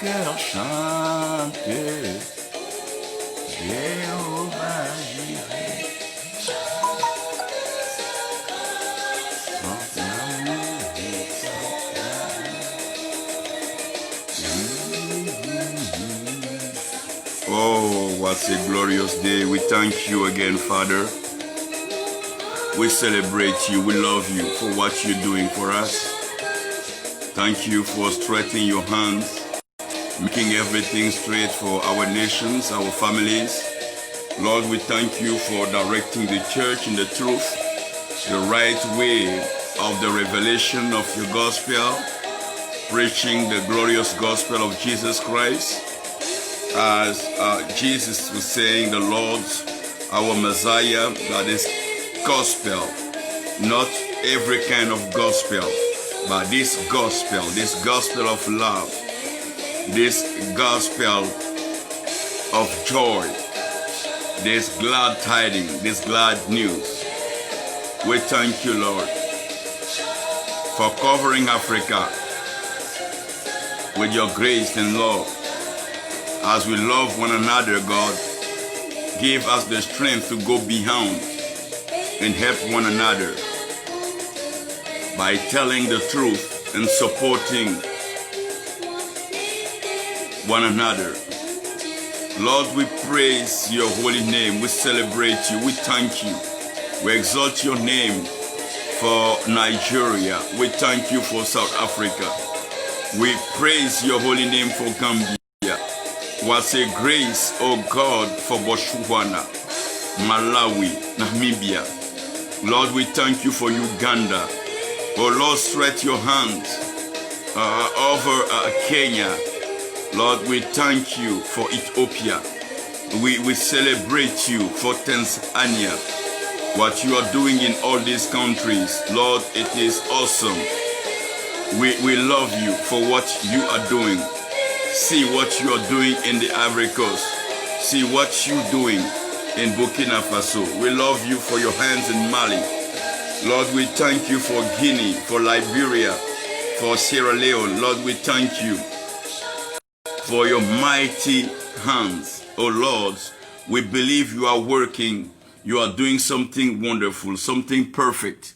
cœur chante Jéhovah Jireh. Oh, what a glorious day. We thank you again, Father. We celebrate you. We love you for what you're doing for us. Thank you for stretching your hands, making everything straight for our nations, our families. Lord, we thank you for directing the church in the truth, the right way of the revelation of your gospel, preaching the glorious gospel of Jesus Christ. As Jesus was saying, the Lord's our Messiah, that is gospel, not every kind of gospel, but this gospel of love, this gospel of joy, this glad tidings, this glad news. We thank you, Lord, for covering Africa with your grace and love. As we love one another, God, give us the strength to go beyond and help one another by telling the truth and supporting one another. Lord, we praise your holy name. We celebrate you. We thank you. We exalt your name for Nigeria. We thank you for South Africa. We praise your holy name for Gambia. What a grace, oh God, for Botswana, Malawi, Namibia. Lord, we thank you for Uganda. Oh Lord, stretch your hands over Kenya. Lord, we thank you for Ethiopia. We celebrate you for Tanzania. What you are doing in all these countries, Lord, it is awesome. We love you for what you are doing. See what you are doing in the Ivory Coast. See what you're doing in Burkina Faso. We love you for your hands in Mali. Lord, we thank you for Guinea, for Liberia, for Sierra Leone. Lord, we thank you for your mighty hands. Oh Lord, we believe you are working. You are doing something wonderful, something perfect,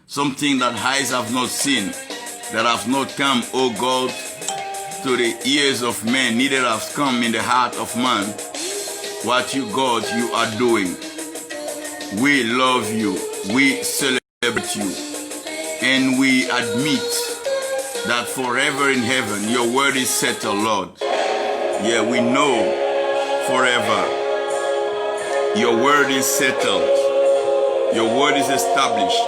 something that eyes have not seen, that have not come, oh God, to the ears of men, neither has come in the heart of man. What you, God, you are doing. We love you. We celebrate you. And we admit that forever in heaven, your word is settled, Lord. Yeah, we know forever. Your word is settled. Your word is established.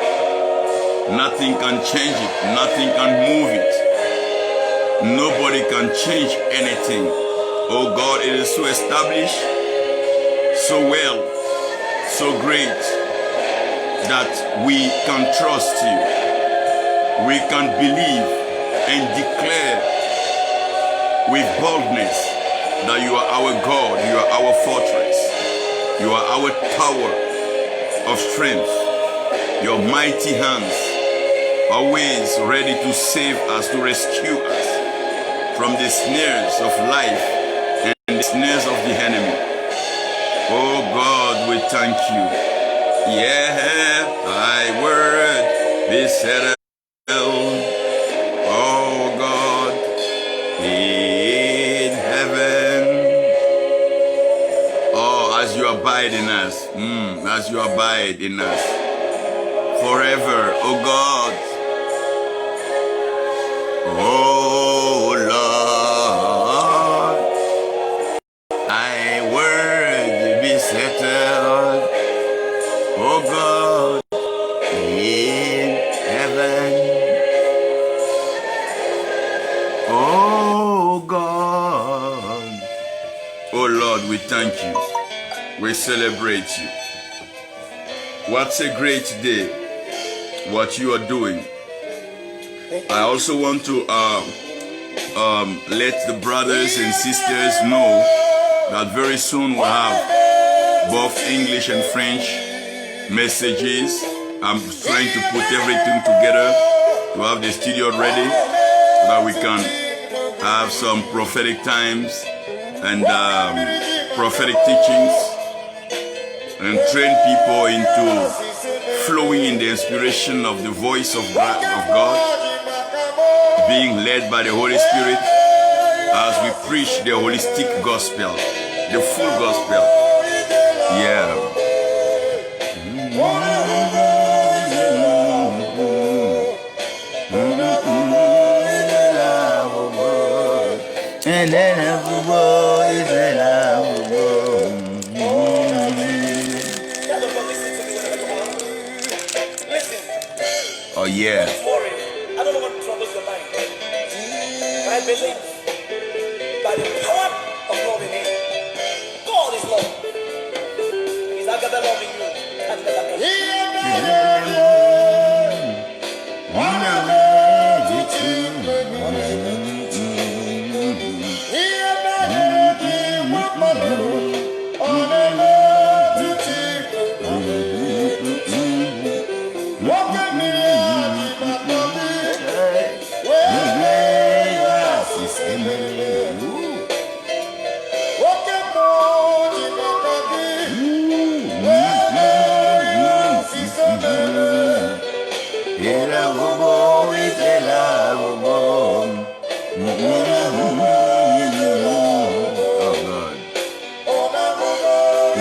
Nothing can change it. Nothing can move it. Nobody can change anything. Oh God, it is so established, so well, so great, that we can trust you. We can believe and declare with boldness that you are our God, you are our fortress, you are our tower of strength, your mighty hands always ready to save us, to rescue us from the snares of life and the snares of the enemy. Oh God, we thank you. Yeah, thy word be settled. Oh God, in heaven. Oh, as you abide in us, as you abide in us forever, oh God. Oh Lord, thy word be settled, oh God, in heaven. Oh God, oh Lord, we thank you. We celebrate you. What a great day, what you are doing. I also want to let the brothers and sisters know that very soon we'll have both English and French messages. I'm trying to put everything together to have the studio ready so that we can have some prophetic times and prophetic teachings and train people into flowing in the inspiration of the voice of God, being led by the Holy Spirit as we preach the holistic gospel, the full gospel. Yeah. And then every boy is Oh yeah. I don't know what troubles your mind. But I believe by the power of love in him. God is love. He's agape love in you. And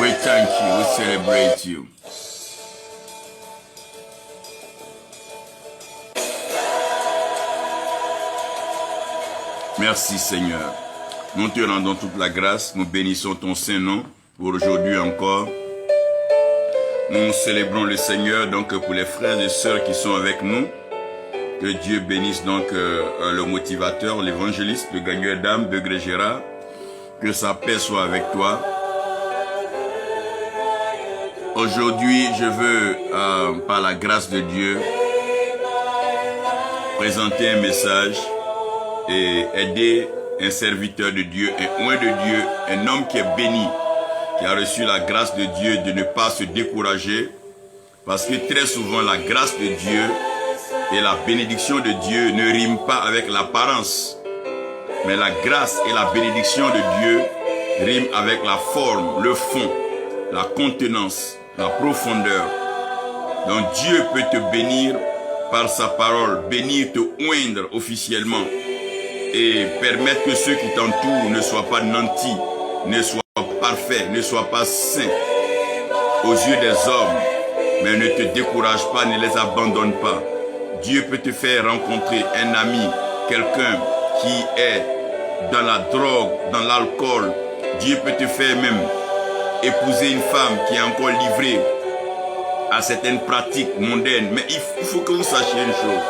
We thank you, we celebrate you. Merci Seigneur. Nous te rendons toute la grâce, nous bénissons ton Saint-Nom pour aujourd'hui encore. Nous célébrons le Seigneur donc pour les frères et sœurs qui sont avec nous. Que Dieu bénisse donc le motivateur, l'évangéliste, le gagneur d'âme, Begré Gérard. Que sa paix soit avec toi. Aujourd'hui, je veux, par la grâce de Dieu, présenter un message et aider un serviteur de Dieu, un oint de Dieu, un homme qui est béni, qui a reçu la grâce de Dieu de ne pas se décourager, parce que très souvent la grâce de Dieu et la bénédiction de Dieu ne riment pas avec l'apparence, mais la grâce et la bénédiction de Dieu riment avec la forme, le fond, la contenance, la profondeur. Donc Dieu peut te bénir par sa parole, bénir, te oindre officiellement et permettre que ceux qui t'entourent ne soient pas nantis, ne soient pas parfaits, ne soient pas saints aux yeux des hommes. Mais ne te décourage pas, ne les abandonne pas. Dieu peut te faire rencontrer un ami, quelqu'un qui est dans la drogue, dans l'alcool. Dieu peut te faire même épouser une femme qui est encore livrée à certaines pratiques mondaines. Mais il faut que vous sachiez une chose.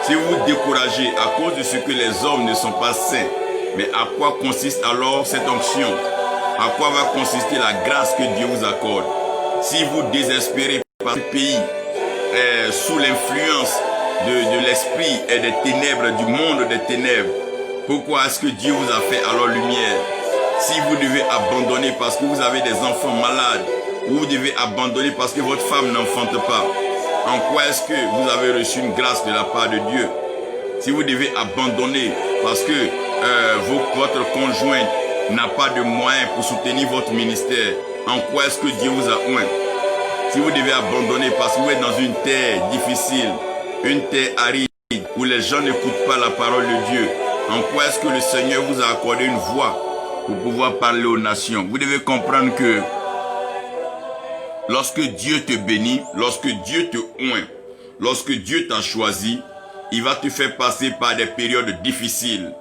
Si vous vous découragez à cause de ce que les hommes ne sont pas saints, mais à quoi consiste alors cette onction? À quoi va consister la grâce que Dieu vous accorde? Si vous désespérez par ce pays, sous l'influence de l'esprit et des ténèbres, du monde des ténèbres, pourquoi est-ce que Dieu vous a fait alors lumière? Si vous devez abandonner parce que vous avez des enfants malades, ou vous devez abandonner parce que votre femme n'enfante pas, en quoi est-ce que vous avez reçu une grâce de la part de Dieu? Si vous devez abandonner parce que votre conjointe n'a pas de moyens pour soutenir votre ministère, en quoi est-ce que Dieu vous a oint? Si vous devez abandonner parce que vous êtes dans une terre difficile, une terre aride, où les gens n'écoutent pas la parole de Dieu, en quoi est-ce que le Seigneur vous a accordé une voix pour pouvoir parler aux nations? Vous devez comprendre que lorsque Dieu te bénit, lorsque Dieu te oint, lorsque Dieu t'a choisi, il va te faire passer par des périodes difficiles.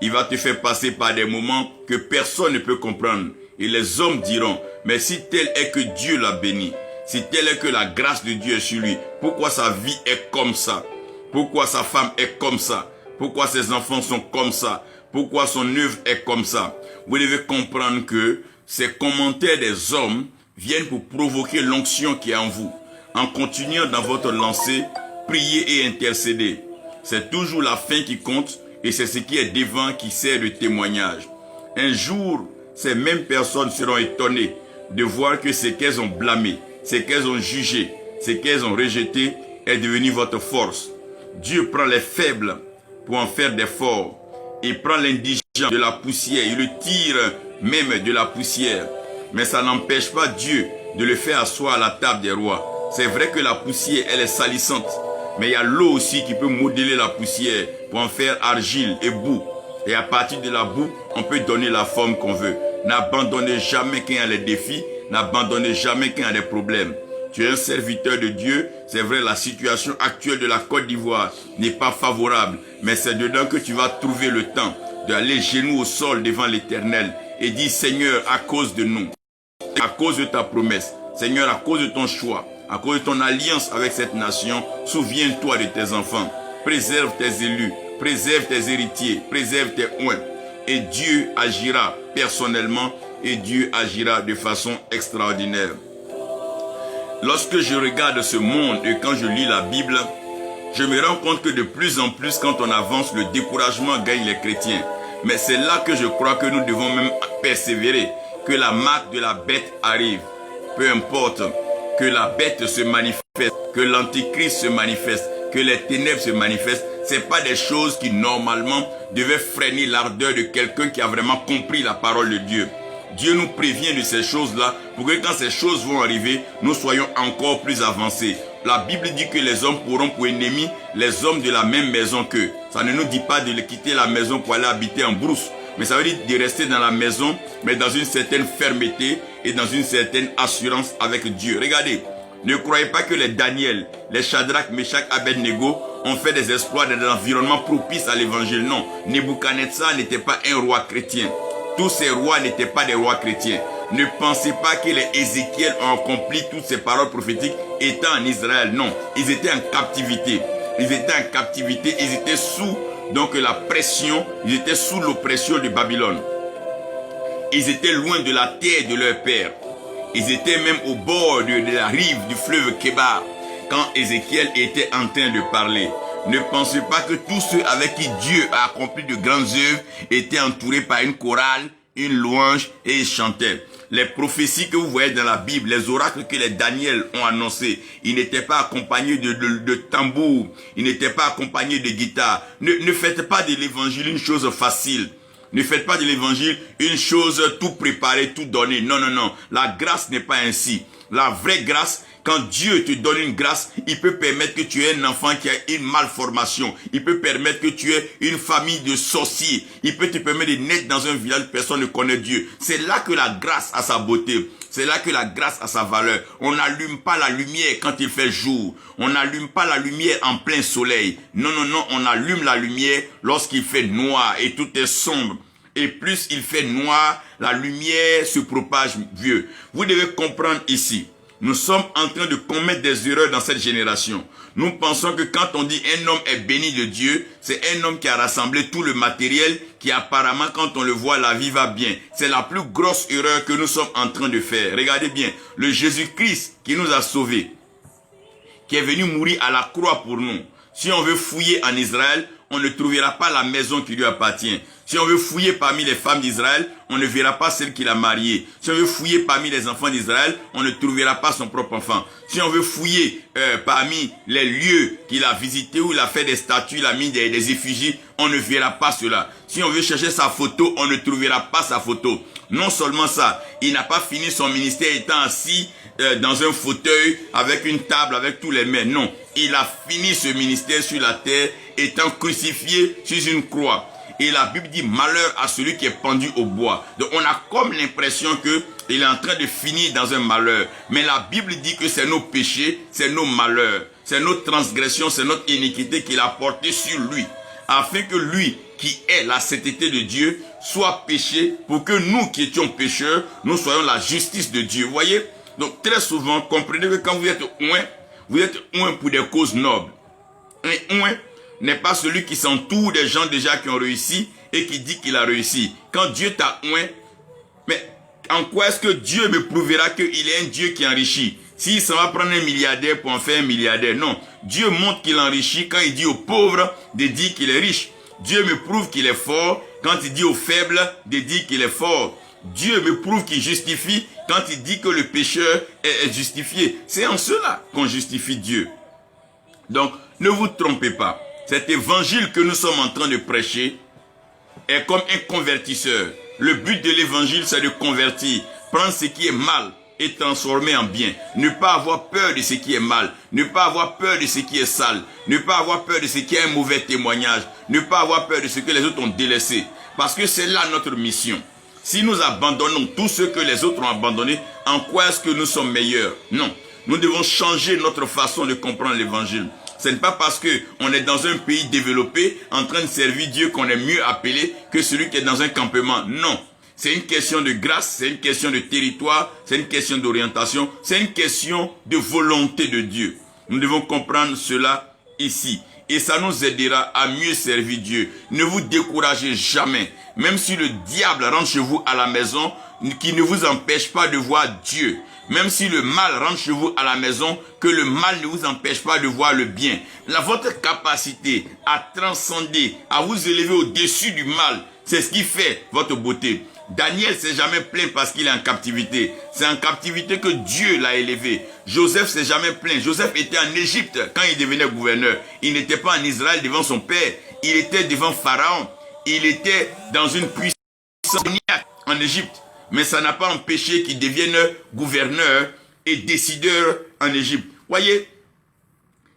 Il va te faire passer par des moments que personne ne peut comprendre. Et les hommes diront, mais si tel est que Dieu l'a béni, si tel est que la grâce de Dieu est sur lui, pourquoi sa vie est comme ça? Pourquoi sa femme est comme ça? Pourquoi ses enfants sont comme ça? Pourquoi son œuvre est comme ça? Vous devez comprendre que ces commentaires des hommes viennent pour provoquer l'onction qui est en vous. En continuant dans votre lancée, priez et intercédez. C'est toujours la fin qui compte et c'est ce qui est devant qui sert de témoignage. Un jour, ces mêmes personnes seront étonnées de voir que ce qu'elles ont blâmé, ce qu'elles ont jugé, ce qu'elles ont rejeté est devenu votre force. Dieu prend les faibles pour en faire des forts Il prend l'indigent de la poussière, il le tire même de la poussière. Mais ça n'empêche pas Dieu de le faire asseoir à la table des rois. C'est vrai que la poussière, elle est salissante. Mais il y a l'eau aussi qui peut modeler la poussière pour en faire argile et boue. Et à partir de la boue, on peut donner la forme qu'on veut. N'abandonnez jamais quand il y a les défis. N'abandonnez jamais quand il y a des problèmes. Tu es un serviteur de Dieu. C'est vrai, la situation actuelle de la Côte d'Ivoire n'est pas favorable. Mais c'est dedans que tu vas trouver le temps d'aller genoux au sol devant l'Éternel et dire, Seigneur, à cause de nous, à cause de ta promesse, Seigneur, à cause de ton choix, à cause de ton alliance avec cette nation, souviens-toi de tes enfants. Préserve tes élus, préserve tes héritiers, préserve tes oins. Et Dieu agira personnellement et Dieu agira de façon extraordinaire. Lorsque je regarde ce monde et quand je lis la Bible, je me rends compte que de plus en plus, quand on avance, le découragement gagne les chrétiens. Mais c'est là que je crois que nous devons même persévérer, que la marque de la bête arrive. Peu importe, que la bête se manifeste, que l'antichrist se manifeste, que les ténèbres se manifestent, ce n'est pas des choses qui normalement devaient freiner l'ardeur de quelqu'un qui a vraiment compris la parole de Dieu. Dieu nous prévient de ces choses-là pour que quand ces choses vont arriver, nous soyons encore plus avancés. La Bible dit que les hommes pourront pour ennemis les hommes de la même maison qu'eux. Ça ne nous dit pas de quitter la maison pour aller habiter en brousse. Mais ça veut dire de rester dans la maison, mais dans une certaine fermeté et dans une certaine assurance avec Dieu. Regardez, ne croyez pas que les Daniel, les Shadrach, Meshach, Abednego ont fait des exploits dans un environnement propice à l'évangile. Non, Nebuchadnezzar n'était pas un roi chrétien. Tous ces rois n'étaient pas des rois chrétiens. Ne pensez pas que les Ézéchiel ont accompli toutes ces paroles prophétiques étant en Israël. Non, ils étaient en captivité. Ils étaient en captivité, ils étaient sous donc la pression, ils étaient sous l'oppression de Babylone. Ils étaient loin de la terre de leur père. Ils étaient même au bord de la rive du fleuve Kébar quand Ézéchiel était en train de parler. Ne pensez pas que tous ceux avec qui Dieu a accompli de grandes œuvres étaient entourés par une chorale, une louange et ils chantaient. Les prophéties que vous voyez dans la Bible, les oracles que les Daniel ont annoncés, ils n'étaient pas accompagnés de tambours, ils n'étaient pas accompagnés de guitare. Ne faites pas de l'évangile une chose facile. Ne faites pas de l'évangile une chose tout préparée, tout donnée. Non, non, non. La grâce n'est pas ainsi. La vraie grâce, quand Dieu te donne une grâce, il peut permettre que tu aies un enfant qui a une malformation. Il peut permettre que tu aies une famille de sorciers. Il peut te permettre de naître dans un village où personne ne connaît Dieu. C'est là que la grâce a sa beauté. C'est là que la grâce a sa valeur. On n'allume pas la lumière quand il fait jour. On n'allume pas la lumière en plein soleil. Non, non, non, on allume la lumière lorsqu'il fait noir et tout est sombre. Et plus il fait noir, la lumière se propage mieux. Vous devez comprendre ici. Nous sommes en train de commettre des erreurs dans cette génération. Nous pensons que quand on dit un homme est béni de Dieu, c'est un homme qui a rassemblé tout le matériel qui apparemment quand on le voit, la vie va bien. C'est la plus grosse erreur que nous sommes en train de faire. Regardez bien, le Jésus-Christ qui nous a sauvés, qui est venu mourir à la croix pour nous. Si on veut fouiller en Israël, on ne trouvera pas la maison qui lui appartient. Si on veut fouiller parmi les femmes d'Israël, on ne verra pas celle qu'il a mariée. Si on veut fouiller parmi les enfants d'Israël, on ne trouvera pas son propre enfant. Si on veut fouiller parmi les lieux qu'il a visités, où il a fait des statues, il a mis des effigies, on ne verra pas cela. Si on veut chercher sa photo, on ne trouvera pas sa photo. Non seulement ça, il n'a pas fini son ministère étant assis dans un fauteuil avec une table, avec tous les mains. Non, il a fini ce ministère sur la terre étant crucifié sur une croix. Et la Bible dit malheur à celui qui est pendu au bois. Donc on a comme l'impression que il est en train de finir dans un malheur. Mais la Bible dit que c'est nos péchés, c'est nos malheurs, c'est notre transgression, c'est notre iniquité qu'il a porté sur lui. Afin que lui, qui est la sainteté de Dieu, soit péché pour que nous qui étions pécheurs, nous soyons la justice de Dieu. Vous voyez? Donc très souvent, comprenez que quand vous êtes oint pour des causes nobles. Un oint n'est pas celui qui s'entoure des gens déjà qui ont réussi et qui dit qu'il a réussi. Quand Dieu t'a oint, mais en quoi est-ce que Dieu me prouvera qu'il est un Dieu qui enrichit? S'il s'en va prendre un milliardaire pour en faire un milliardaire, non. Dieu montre qu'il enrichit quand il dit aux pauvres de dire qu'il est riche. Dieu me prouve qu'il est fort quand il dit aux faibles de dire qu'il est fort. Dieu me prouve qu'il justifie quand il dit que le pécheur est justifié. C'est en cela qu'on justifie Dieu. Donc, ne vous trompez pas. Cet évangile que nous sommes en train de prêcher, est comme un convertisseur. Le but de l'évangile, c'est de convertir. Prendre ce qui est mal et transformer en bien. Ne pas avoir peur de ce qui est mal. Ne pas avoir peur de ce qui est sale. Ne pas avoir peur de ce qui est un mauvais témoignage. Ne pas avoir peur de ce que les autres ont délaissé. Parce que c'est là notre mission. Si nous abandonnons tout ce que les autres ont abandonné, en quoi est-ce que nous sommes meilleurs? Non. Nous devons changer notre façon de comprendre l'évangile. Ce n'est pas parce qu'on est dans un pays développé, en train de servir Dieu, qu'on est mieux appelé que celui qui est dans un campement. Non. C'est une question de grâce, c'est une question de territoire, c'est une question d'orientation, c'est une question de volonté de Dieu. Nous devons comprendre cela ici. Et ça nous aidera à mieux servir Dieu. Ne vous découragez jamais. Même si le diable rentre chez vous à la maison, qui ne vous empêche pas de voir Dieu. Même si le mal rentre chez vous à la maison, que le mal ne vous empêche pas de voir le bien. Votre capacité à transcender, à vous élever au-dessus du mal, c'est ce qui fait votre beauté. Daniel s'est jamais plaint parce qu'il est en captivité. C'est en captivité que Dieu l'a élevé. Joseph s'est jamais plaint. Joseph était en Égypte quand il devenait gouverneur. Il n'était pas en Israël devant son père. Il était devant Pharaon. Il était dans une puissance en Égypte. Mais ça n'a pas empêché qu'il devienne gouverneur et décideur en Égypte. Voyez,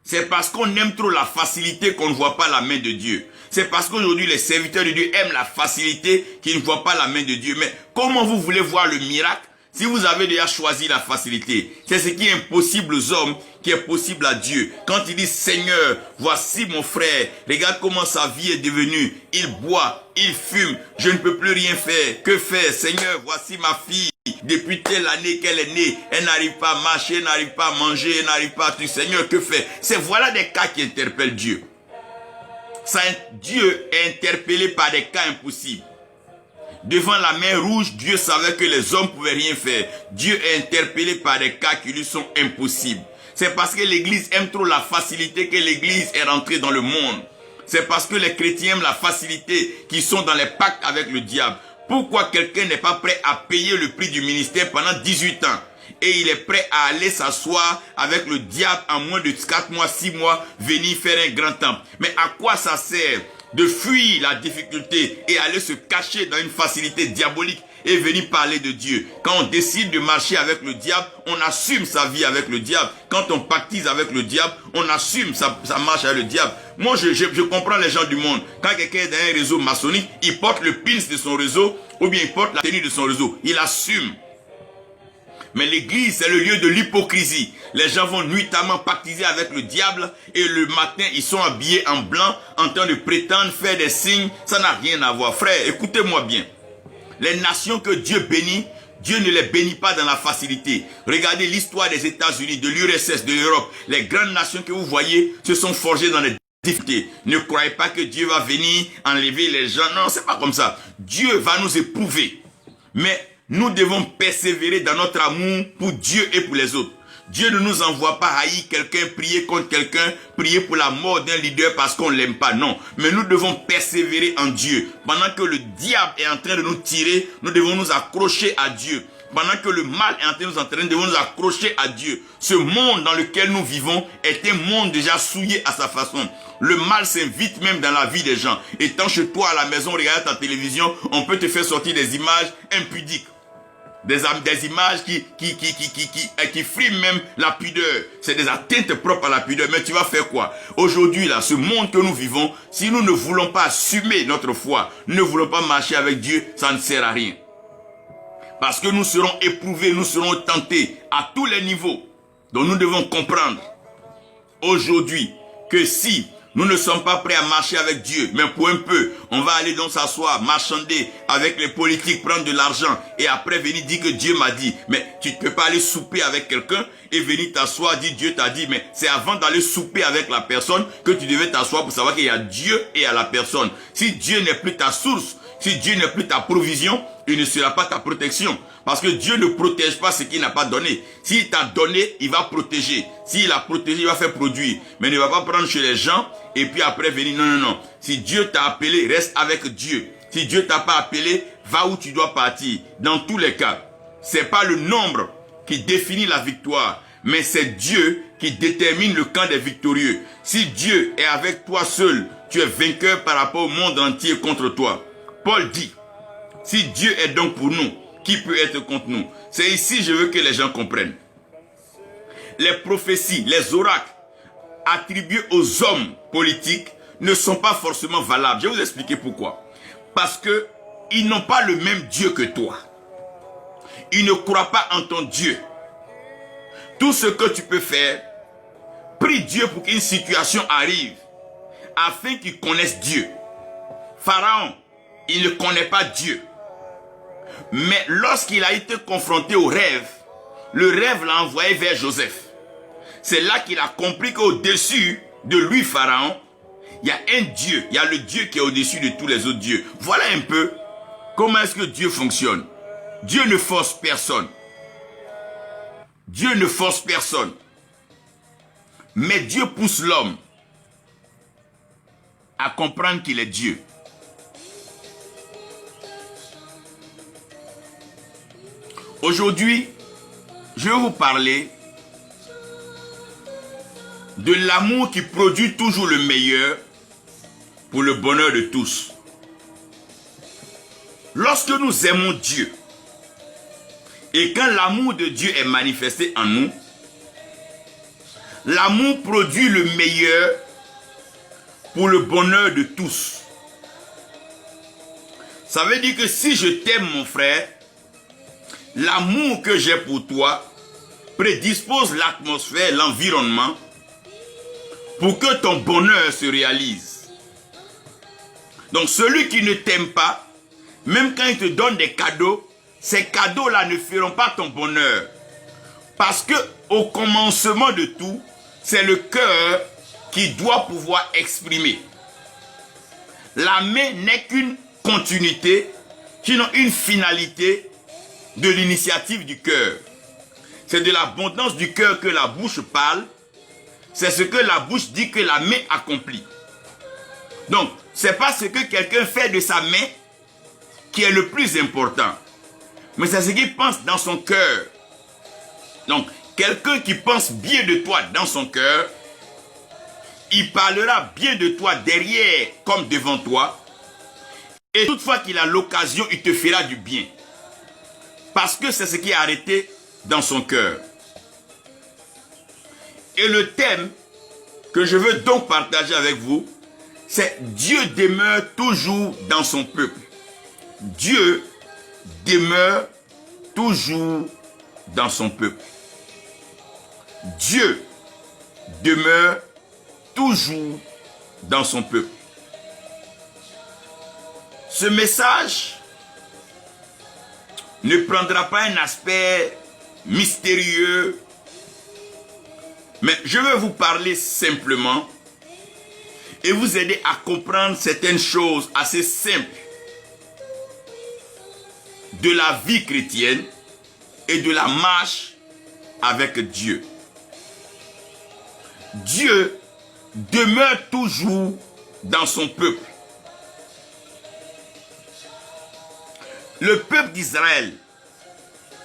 c'est parce qu'on aime trop la facilité qu'on ne voit pas la main de Dieu. C'est parce qu'aujourd'hui les serviteurs de Dieu aiment la facilité qu'ils ne voient pas la main de Dieu. Mais comment vous voulez voir le miracle si vous avez déjà choisi la facilité? C'est ce qui est impossible aux hommes qui est possible à Dieu. Quand il dit Seigneur, voici mon frère, regarde comment sa vie est devenue. Il boit, il fume, je ne peux plus rien faire. Que faire? Seigneur, voici ma fille. Depuis telle année qu'elle est née, elle n'arrive pas à marcher, elle n'arrive pas à manger, elle n'arrive pas à tout. Seigneur, que faire? Voilà des cas qui interpellent Dieu. Dieu est interpellé par des cas impossibles. Devant la mer rouge, Dieu savait que les hommes ne pouvaient rien faire. Dieu est interpellé par des cas qui lui sont impossibles. C'est parce que l'Église aime trop la facilité que l'Église est rentrée dans le monde. C'est parce que les chrétiens aiment la facilité qu'ils sont dans les pactes avec le diable. Pourquoi quelqu'un n'est pas prêt à payer le prix du ministère pendant 18 ans et il est prêt à aller s'asseoir avec le diable en moins de 4 mois, 6 mois, venir faire un grand temple? Mais à quoi ça sert de fuir la difficulté et aller se cacher dans une facilité diabolique et venir parler de Dieu? Quand on décide de marcher avec le diable, on assume sa vie avec le diable. Quand on pactise avec le diable, on assume sa marche avec le diable. Moi, je comprends les gens du monde. Quand quelqu'un est dans un réseau maçonnique, il porte le pins de son réseau ou bien il porte la tenue de son réseau. Il assume. Mais l'église, c'est le lieu de l'hypocrisie. Les gens vont nuitamment pactiser avec le diable et le matin, ils sont habillés en blanc, en train de prétendre faire des signes. Ça n'a rien à voir. Frère, écoutez-moi bien. Les nations que Dieu bénit, Dieu ne les bénit pas dans la facilité. Regardez l'histoire des États-Unis, de l'URSS, de l'Europe. Les grandes nations que vous voyez se sont forgées dans les difficultés. Ne croyez pas que Dieu va venir enlever les gens. Non, c'est pas comme ça. Dieu va nous éprouver. Mais nous devons persévérer dans notre amour pour Dieu et pour les autres. Dieu ne nous envoie pas haïr quelqu'un, prier contre quelqu'un, prier pour la mort d'un leader parce qu'on ne l'aime pas. Non, mais nous devons persévérer en Dieu. Pendant que le diable est en train de nous tirer, nous devons nous accrocher à Dieu. Pendant que le mal est en train de nous entraîner, nous devons nous accrocher à Dieu. Ce monde dans lequel nous vivons est un monde déjà souillé à sa façon. Le mal s'invite même dans la vie des gens. Étant chez toi à la maison, regarde ta télévision, on peut te faire sortir des images impudiques. Des images qui friment même la pudeur. C'est des atteintes propres à la pudeur. Mais tu vas faire quoi? Aujourd'hui, là, ce monde que nous vivons, si nous ne voulons pas assumer notre foi, nous ne voulons pas marcher avec Dieu, ça ne sert à rien. Parce que nous serons éprouvés, nous serons tentés à tous les niveaux. Donc nous devons comprendre aujourd'hui que si nous ne sommes pas prêts à marcher avec Dieu, mais pour un peu, on va aller donc s'asseoir, marchander avec les politiques, prendre de l'argent et après venir dire que Dieu m'a dit. Mais tu ne peux pas aller souper avec quelqu'un et venir t'asseoir, dire Dieu t'a dit. Mais c'est avant d'aller souper avec la personne que tu devais t'asseoir pour savoir qu'il y a Dieu et à la personne. Si Dieu n'est plus ta source, si Dieu n'est plus ta provision, il ne sera pas ta protection. Parce que Dieu ne protège pas ce qu'il n'a pas donné. S'il t'a donné, il va protéger. S'il a protégé, il va faire produire. Mais il ne va pas prendre chez les gens et puis après venir. Non, non, non. Si Dieu t'a appelé, reste avec Dieu. Si Dieu t'a pas appelé, va où tu dois partir. Dans tous les cas, c'est pas le nombre qui définit la victoire, mais c'est Dieu qui détermine le camp des victorieux. Si Dieu est avec toi seul, tu es vainqueur par rapport au monde entier contre toi. Paul dit, si Dieu est donc pour nous, qui peut être contre nous? C'est ici je veux que les gens comprennent. Les prophéties, les oracles attribués aux hommes politiques ne sont pas forcément valables. Je vais vous expliquer pourquoi. Parce que ils n'ont pas le même Dieu que toi. Ils ne croient pas en ton Dieu. Tout ce que tu peux faire, prie Dieu pour qu'une situation arrive, afin qu'ils connaissent Dieu. Pharaon, il ne connaît pas Dieu. Mais lorsqu'il a été confronté au rêve, le rêve l'a envoyé vers Joseph. C'est là qu'il a compris qu'au-dessus de lui, Pharaon, il y a un Dieu. Il y a le Dieu qui est au-dessus de tous les autres dieux. Voilà un peu comment est-ce que Dieu fonctionne. Dieu ne force personne. Dieu ne force personne. Mais Dieu pousse l'homme à comprendre qu'il est Dieu. Aujourd'hui, je vais vous parler de l'amour qui produit toujours le meilleur pour le bonheur de tous. Lorsque nous aimons Dieu et quand l'amour de Dieu est manifesté en nous, l'amour produit le meilleur pour le bonheur de tous. Ça veut dire que si je t'aime mon frère, l'amour que j'ai pour toi prédispose l'atmosphère, l'environnement pour que ton bonheur se réalise. Donc celui qui ne t'aime pas, même quand il te donne des cadeaux, ces cadeaux-là ne feront pas ton bonheur. Parce que au commencement de tout, c'est le cœur qui doit pouvoir exprimer. La main n'est qu'une continuité, sinon une finalité de l'initiative du cœur. C'est de l'abondance du cœur que la bouche parle. C'est ce que la bouche dit que la main accomplit. Donc, ce n'est pas ce que quelqu'un fait de sa main qui est le plus important. Mais c'est ce qu'il pense dans son cœur. Donc, quelqu'un qui pense bien de toi dans son cœur, il parlera bien de toi derrière comme devant toi. Et toutefois qu'il a l'occasion, il te fera du bien. Parce que c'est ce qui est arrêté dans son cœur. Et le thème que je veux donc partager avec vous, c'est Dieu demeure toujours dans son peuple. Dieu demeure toujours dans son peuple. Dieu demeure toujours dans son peuple. Ce message ne prendra pas un aspect mystérieux, mais je vais vous parler simplement et vous aider à comprendre certaines choses assez simples de la vie chrétienne et de la marche avec Dieu. Dieu demeure toujours dans son peuple. Le peuple d'Israël,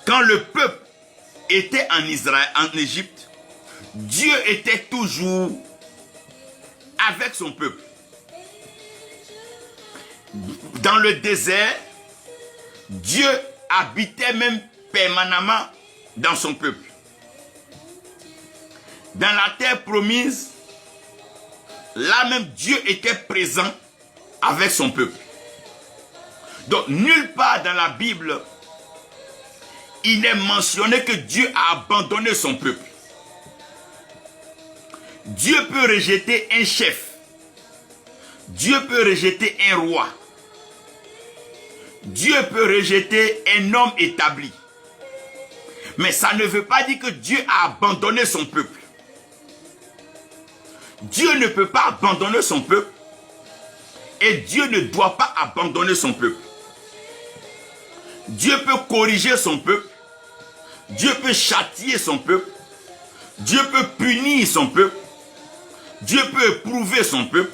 quand le peuple était en Israël, en Égypte, Dieu était toujours avec son peuple. Dans le désert, Dieu habitait même permanemment dans son peuple. Dans la terre promise, là même Dieu était présent avec son peuple. Donc nulle part dans la Bible, il est mentionné que Dieu a abandonné son peuple. Dieu peut rejeter un chef. Dieu peut rejeter un roi. Dieu peut rejeter un homme établi. Mais ça ne veut pas dire que Dieu a abandonné son peuple. Dieu ne peut pas abandonner son peuple. Et Dieu ne doit pas abandonner son peuple. Dieu peut corriger son peuple. Dieu peut châtier son peuple. Dieu peut punir son peuple. Dieu peut éprouver son peuple.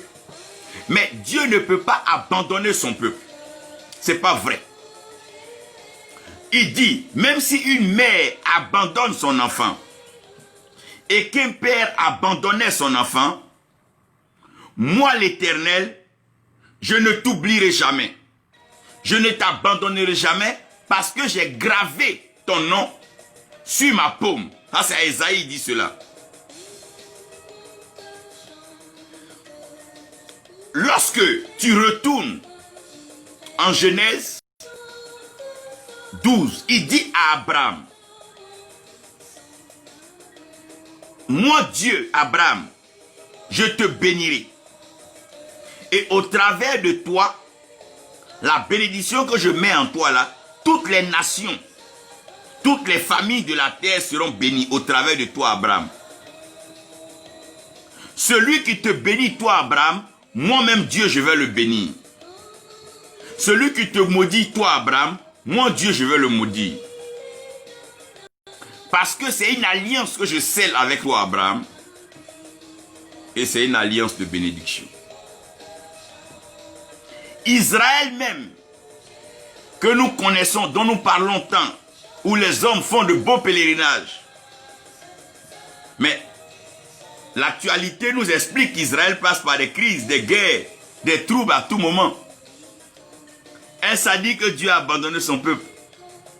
Mais Dieu ne peut pas abandonner son peuple. C'est pas vrai. Il dit, même si une mère abandonne son enfant et qu'un père abandonnait son enfant, moi l'Éternel, je ne t'oublierai jamais. je ne t'abandonnerai jamais parce que j'ai gravé ton nom sur ma paume. Ça, c'est Esaïe qui dit cela. Lorsque tu retournes en Genèse 12, il dit à Abraham, moi Dieu, Abraham, je te bénirai. Et au travers de toi, la bénédiction que je mets en toi là, toutes les nations, toutes les familles de la terre seront bénies au travers de toi, Abraham. Celui qui te bénit, toi, Abraham, moi-même Dieu, je vais le bénir. Celui qui te maudit, toi, Abraham, moi Dieu, je vais le maudire. Parce que c'est une alliance que je scelle avec toi, Abraham. Et c'est une alliance de bénédiction. Israël même, que nous connaissons, dont nous parlons tant, où les hommes font de beaux pèlerinages. Mais l'actualité nous explique qu'Israël passe par des crises, des guerres, des troubles à tout moment. Est-ce à dire que Dieu a abandonné son peuple?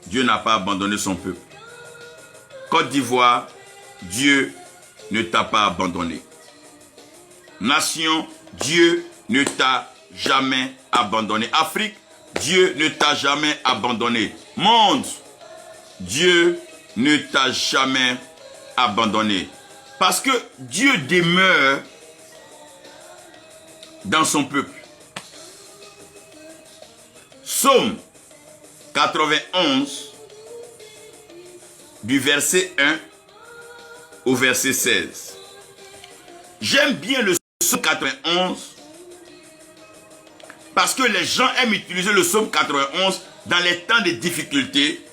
Dieu n'a pas abandonné son peuple. Côte d'Ivoire, Dieu ne t'a pas abandonné. Nation, Dieu ne t'a jamais abandonné. Afrique, Dieu ne t'a jamais abandonné. Monde, Dieu ne t'a jamais abandonné. Parce que Dieu demeure dans son peuple. Psaume 91, du verset 1 au verset 16. J'aime bien le psaume 91 parce que les gens aiment utiliser le psaume 91 dans les temps de difficultés,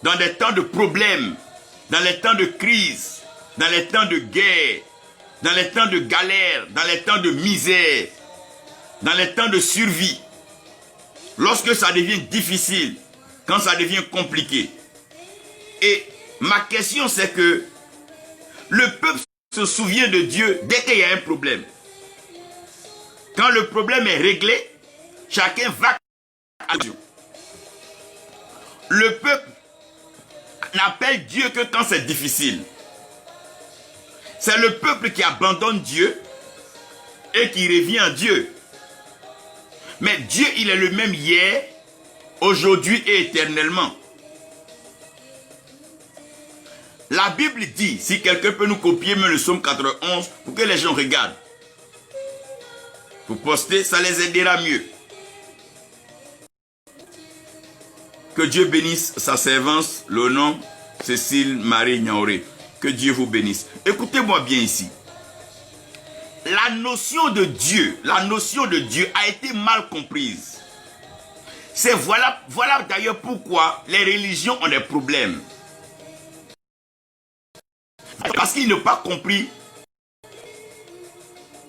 dans les temps de problèmes, dans les temps de crise, dans les temps de guerre, dans les temps de galère, dans les temps de misère, dans les temps de survie. Lorsque ça devient difficile, quand ça devient compliqué. Et ma question c'est que le peuple se souvient de Dieu dès qu'il y a un problème. Quand le problème est réglé, chacun va à Dieu. Le peuple n'appelle Dieu que quand c'est difficile. C'est le peuple qui abandonne Dieu et qui revient à Dieu. Mais Dieu, il est le même hier, aujourd'hui et éternellement. La Bible dit, si quelqu'un peut nous copier même le psaume 91 pour que les gens regardent. Pour poster, ça les aidera mieux. Que Dieu bénisse sa servante, le nom Cécile Marie Nyaoré. Que Dieu vous bénisse. Écoutez-moi bien ici. La notion de Dieu a été mal comprise. C'est voilà d'ailleurs pourquoi les religions ont des problèmes. Parce qu'ils n'ont pas compris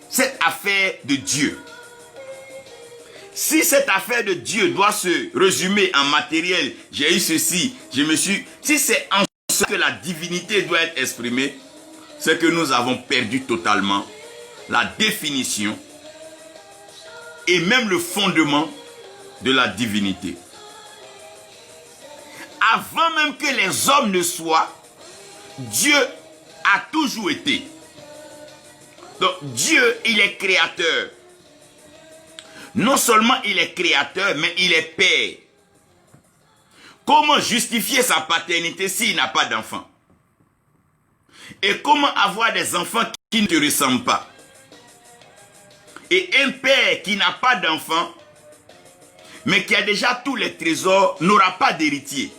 cette affaire de Dieu. Si cette affaire de Dieu doit se résumer en matériel, j'ai eu ceci, si c'est en ce que la divinité doit être exprimée, c'est que nous avons perdu totalement la définition et même le fondement de la divinité. Avant même que les hommes ne soient, Dieu a toujours été. Donc Dieu, il est créateur. Non seulement il est créateur, mais il est père. Comment justifier sa paternité s'il n'a pas d'enfant? Et comment avoir des enfants qui ne te ressemblent pas? Et un père qui n'a pas d'enfant, mais qui a déjà tous les trésors, n'aura pas d'héritier.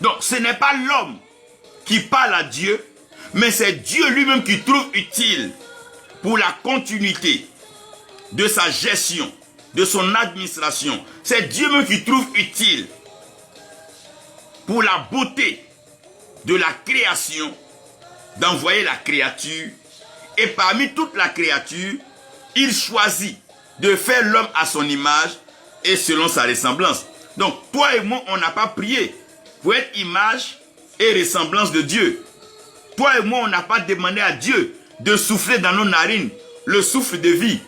Donc ce n'est pas l'homme qui parle à Dieu, mais c'est Dieu lui-même qui trouve utile pour la continuité de sa gestion, de son administration. C'est Dieu même qui trouve utile pour la beauté de la création d'envoyer la créature. Et parmi toute la créature, il choisit de faire l'homme à son image et selon sa ressemblance. Donc toi et moi, on n'a pas prié pour être image et ressemblance de Dieu. Toi et moi, on n'a pas demandé à Dieu de souffler dans nos narines le souffle de vie.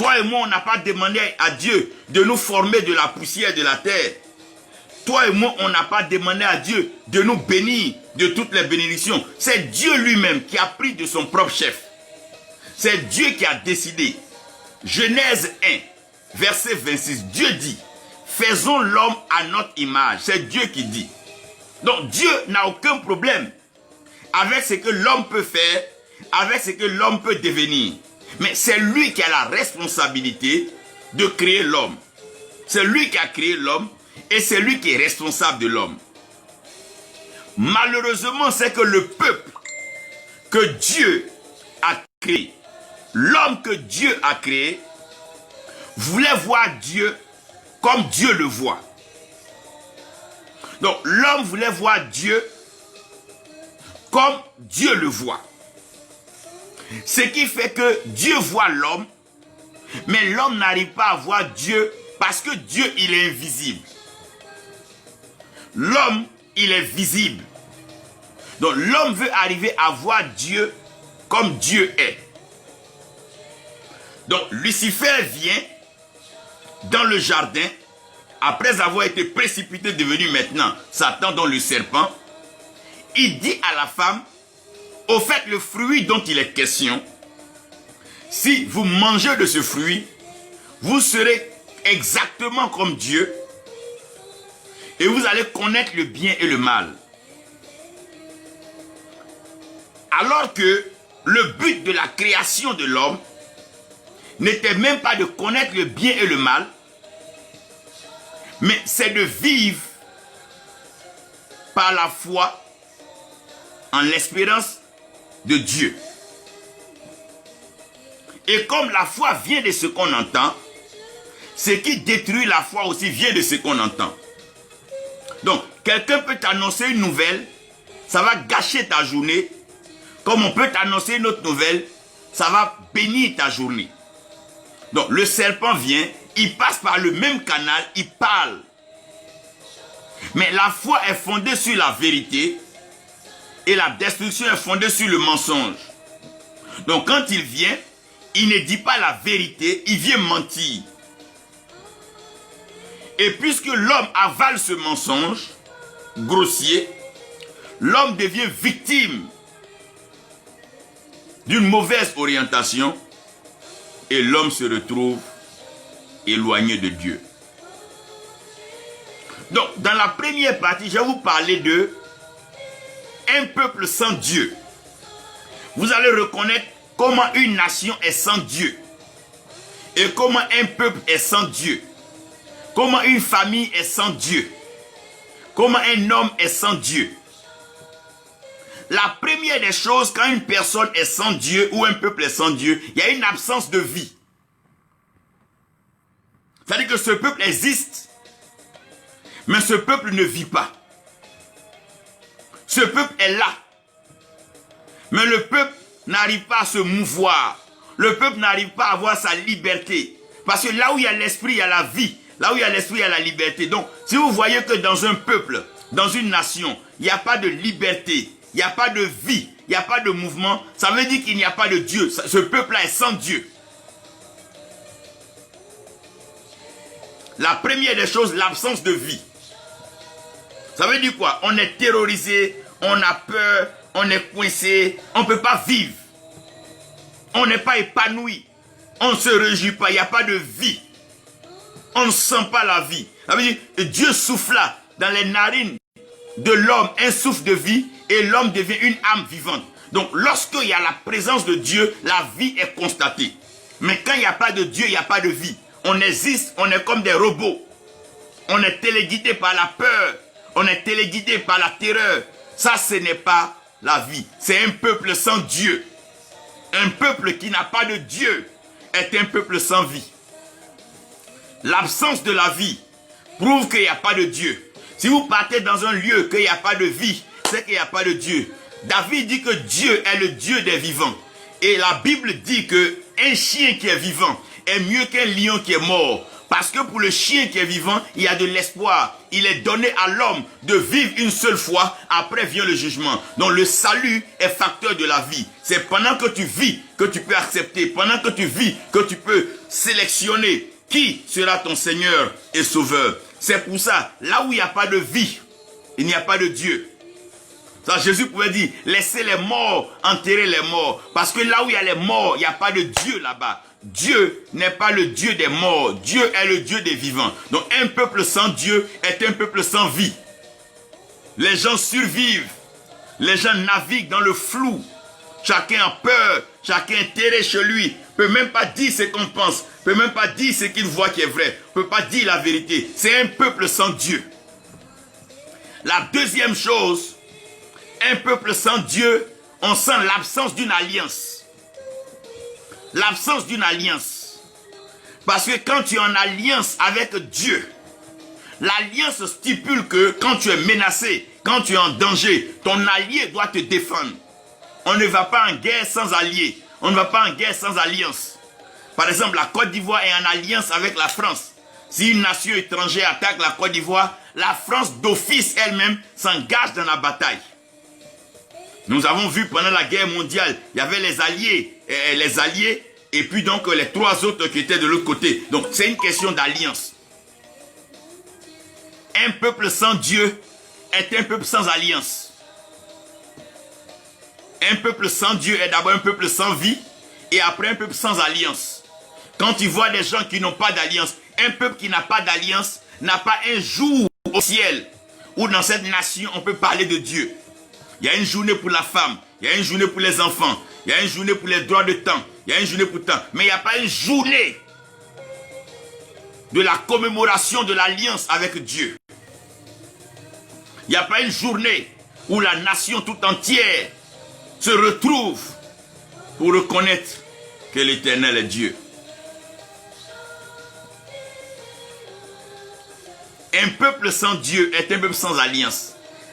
Toi et moi, on n'a pas demandé à Dieu de nous former de la poussière de la terre. Toi et moi, on n'a pas demandé à Dieu de nous bénir de toutes les bénédictions. C'est Dieu lui-même qui a pris de son propre chef. C'est Dieu qui a décidé. Genèse 1, verset 26, Dieu dit, faisons l'homme à notre image. C'est Dieu qui dit. Donc Dieu n'a aucun problème avec ce que l'homme peut faire, avec ce que l'homme peut devenir. Mais c'est lui qui a la responsabilité de créer l'homme. C'est lui qui a créé l'homme et c'est lui qui est responsable de l'homme. Malheureusement, c'est que le peuple que Dieu a créé, l'homme que Dieu a créé, voulait voir Dieu comme Dieu le voit. Donc l'homme voulait voir Dieu comme Dieu le voit. Ce qui fait que Dieu voit l'homme, mais l'homme n'arrive pas à voir Dieu parce que Dieu, il est invisible. L'homme, il est visible. Donc l'homme veut arriver à voir Dieu comme Dieu est. Donc Lucifer vient dans le jardin, après avoir été précipité, devenu maintenant Satan, dont le serpent. Il dit à la femme, au fait, le fruit dont il est question, si vous mangez de ce fruit, vous serez exactement comme Dieu et vous allez connaître le bien et le mal. Alors que le but de la création de l'homme n'était même pas de connaître le bien et le mal, mais c'est de vivre par la foi en l'espérance de Dieu. Et comme la foi vient de ce qu'on entend, ce qui détruit la foi aussi vient de ce qu'on entend. Donc, quelqu'un peut t'annoncer une nouvelle, ça va gâcher ta journée, comme on peut t'annoncer une autre nouvelle, ça va bénir ta journée. Donc, le serpent vient, il passe par le même canal, il parle. Mais la foi est fondée sur la vérité et la destruction est fondée sur le mensonge. Donc quand il vient, il ne dit pas la vérité, il vient mentir. Et puisque l'homme avale ce mensonge grossier, l'homme devient victime d'une mauvaise orientation et l'homme se retrouve éloigné de Dieu. Donc, dans la première partie, je vais vous parler de un peuple sans Dieu. Vous allez reconnaître comment une nation est sans Dieu. Et comment un peuple est sans Dieu. Comment une famille est sans Dieu. Comment un homme est sans Dieu. La première des choses, quand une personne est sans Dieu ou un peuple est sans Dieu, il y a une absence de vie. C'est-à-dire que ce peuple existe, mais ce peuple ne vit pas. Ce peuple est là, mais le peuple n'arrive pas à se mouvoir. Le peuple n'arrive pas à avoir sa liberté. Parce que là où il y a l'esprit, il y a la vie. Là où il y a l'esprit, il y a la liberté. Donc, si vous voyez que dans un peuple, dans une nation, il n'y a pas de liberté, il n'y a pas de vie, il n'y a pas de mouvement, ça veut dire qu'il n'y a pas de Dieu. Ce peuple-là est sans Dieu. La première des choses, l'absence de vie. Ça veut dire quoi? On est terrorisé, on a peur, on est coincé, on ne peut pas vivre. On n'est pas épanoui. On ne se réjouit pas, il n'y a pas de vie. On ne sent pas la vie. Ça veut dire que Dieu souffla dans les narines de l'homme un souffle de vie et l'homme devient une âme vivante. Donc lorsqu'il y a la présence de Dieu, la vie est constatée. Mais quand il n'y a pas de Dieu, il n'y a pas de vie. On existe, on est comme des robots. On est téléguidé par la peur. On est téléguidé par la terreur. Ça, ce n'est pas la vie. C'est un peuple sans Dieu. Un peuple qui n'a pas de Dieu est un peuple sans vie. L'absence de la vie prouve qu'il n'y a pas de Dieu. Si vous partez dans un lieu qu'il n'y a pas de vie, c'est qu'il n'y a pas de Dieu. David dit que Dieu est le Dieu des vivants. Et la Bible dit qu'un chien qui est vivant est mieux qu'un lion qui est mort. Parce que pour le chien qui est vivant, il y a de l'espoir. Il est donné à l'homme de vivre une seule fois, après vient le jugement. Donc le salut est facteur de la vie. C'est pendant que tu vis que tu peux accepter, pendant que tu vis que tu peux sélectionner qui sera ton Seigneur et Sauveur. C'est pour ça, là où il n'y a pas de vie, il n'y a pas de Dieu. Ça, Jésus pouvait dire, laissez les morts enterrer les morts. Parce que là où il y a les morts, il n'y a pas de Dieu là-bas. Dieu n'est pas le Dieu des morts. Dieu est le Dieu des vivants. Donc un peuple sans Dieu est un peuple sans vie. Les gens survivent. Les gens naviguent dans le flou. Chacun a peur. Chacun est terré chez lui. Peut même pas dire ce qu'on pense. Peut même pas dire ce qu'il voit qui est vrai. Peut pas dire la vérité. C'est un peuple sans Dieu. La deuxième chose, un peuple sans Dieu, on sent l'absence d'une alliance. L'absence d'une alliance. Parce que quand tu es en alliance avec Dieu, l'alliance stipule que quand tu es menacé, quand tu es en danger, ton allié doit te défendre. On ne va pas en guerre sans allié. On ne va pas en guerre sans alliance. Par exemple, la Côte d'Ivoire est en alliance avec la France. Si une nation étrangère attaque la Côte d'Ivoire, la France d'office elle-même s'engage dans la bataille. Nous avons vu pendant la guerre mondiale, il y avait les alliés et puis donc les trois autres qui étaient de l'autre côté. Donc c'est une question d'alliance. Un peuple sans Dieu est un peuple sans alliance. Un peuple sans Dieu est d'abord un peuple sans vie et après un peuple sans alliance. Quand tu vois des gens qui n'ont pas d'alliance, un peuple qui n'a pas d'alliance n'a pas un jour au ciel où dans cette nation on peut parler de Dieu. Il y a une journée pour la femme, il y a une journée pour les enfants, il y a une journée pour les droits de temps, il y a une journée pour temps. Mais il n'y a pas une journée de la commémoration de l'alliance avec Dieu. Il n'y a pas une journée où la nation tout entière se retrouve pour reconnaître que l'Éternel est Dieu. Un peuple sans Dieu est un peuple sans alliance.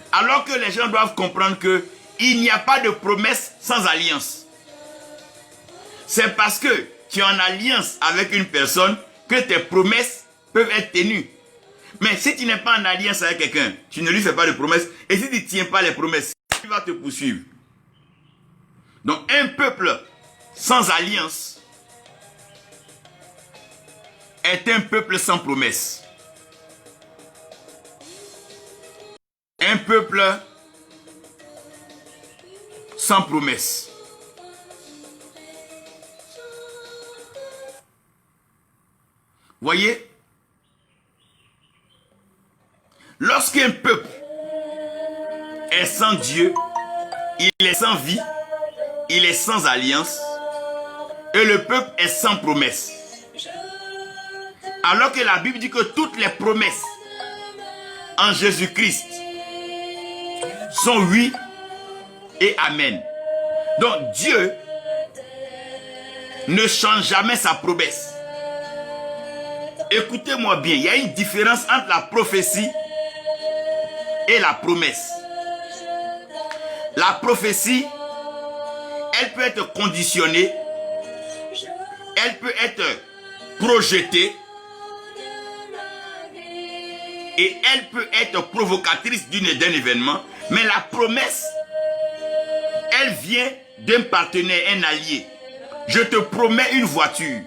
Alors que les gens doivent comprendre qu'il n'y a pas de promesse sans alliance. C'est parce que tu es en alliance avec une personne que tes promesses peuvent être tenues. Mais si tu n'es pas en alliance avec quelqu'un, tu ne lui fais pas de promesses. Et si tu ne tiens pas les promesses, il va te poursuivre. Donc un peuple sans alliance est un peuple sans promesse. Un peuple sans promesse. Voyez, lorsqu'un peuple est sans Dieu, il est sans vie, il est sans alliance, et le peuple est sans promesse. Alors que la Bible dit que toutes les promesses en Jésus-Christ sont oui et amen. Donc Dieu ne change jamais sa promesse. Écoutez-moi bien, il y a une différence entre la prophétie et la promesse. La prophétie, elle peut être conditionnée, elle peut être projetée et elle peut être provocatrice d'un événement, mais la promesse, elle vient d'un partenaire, un allié. Je te promets une voiture,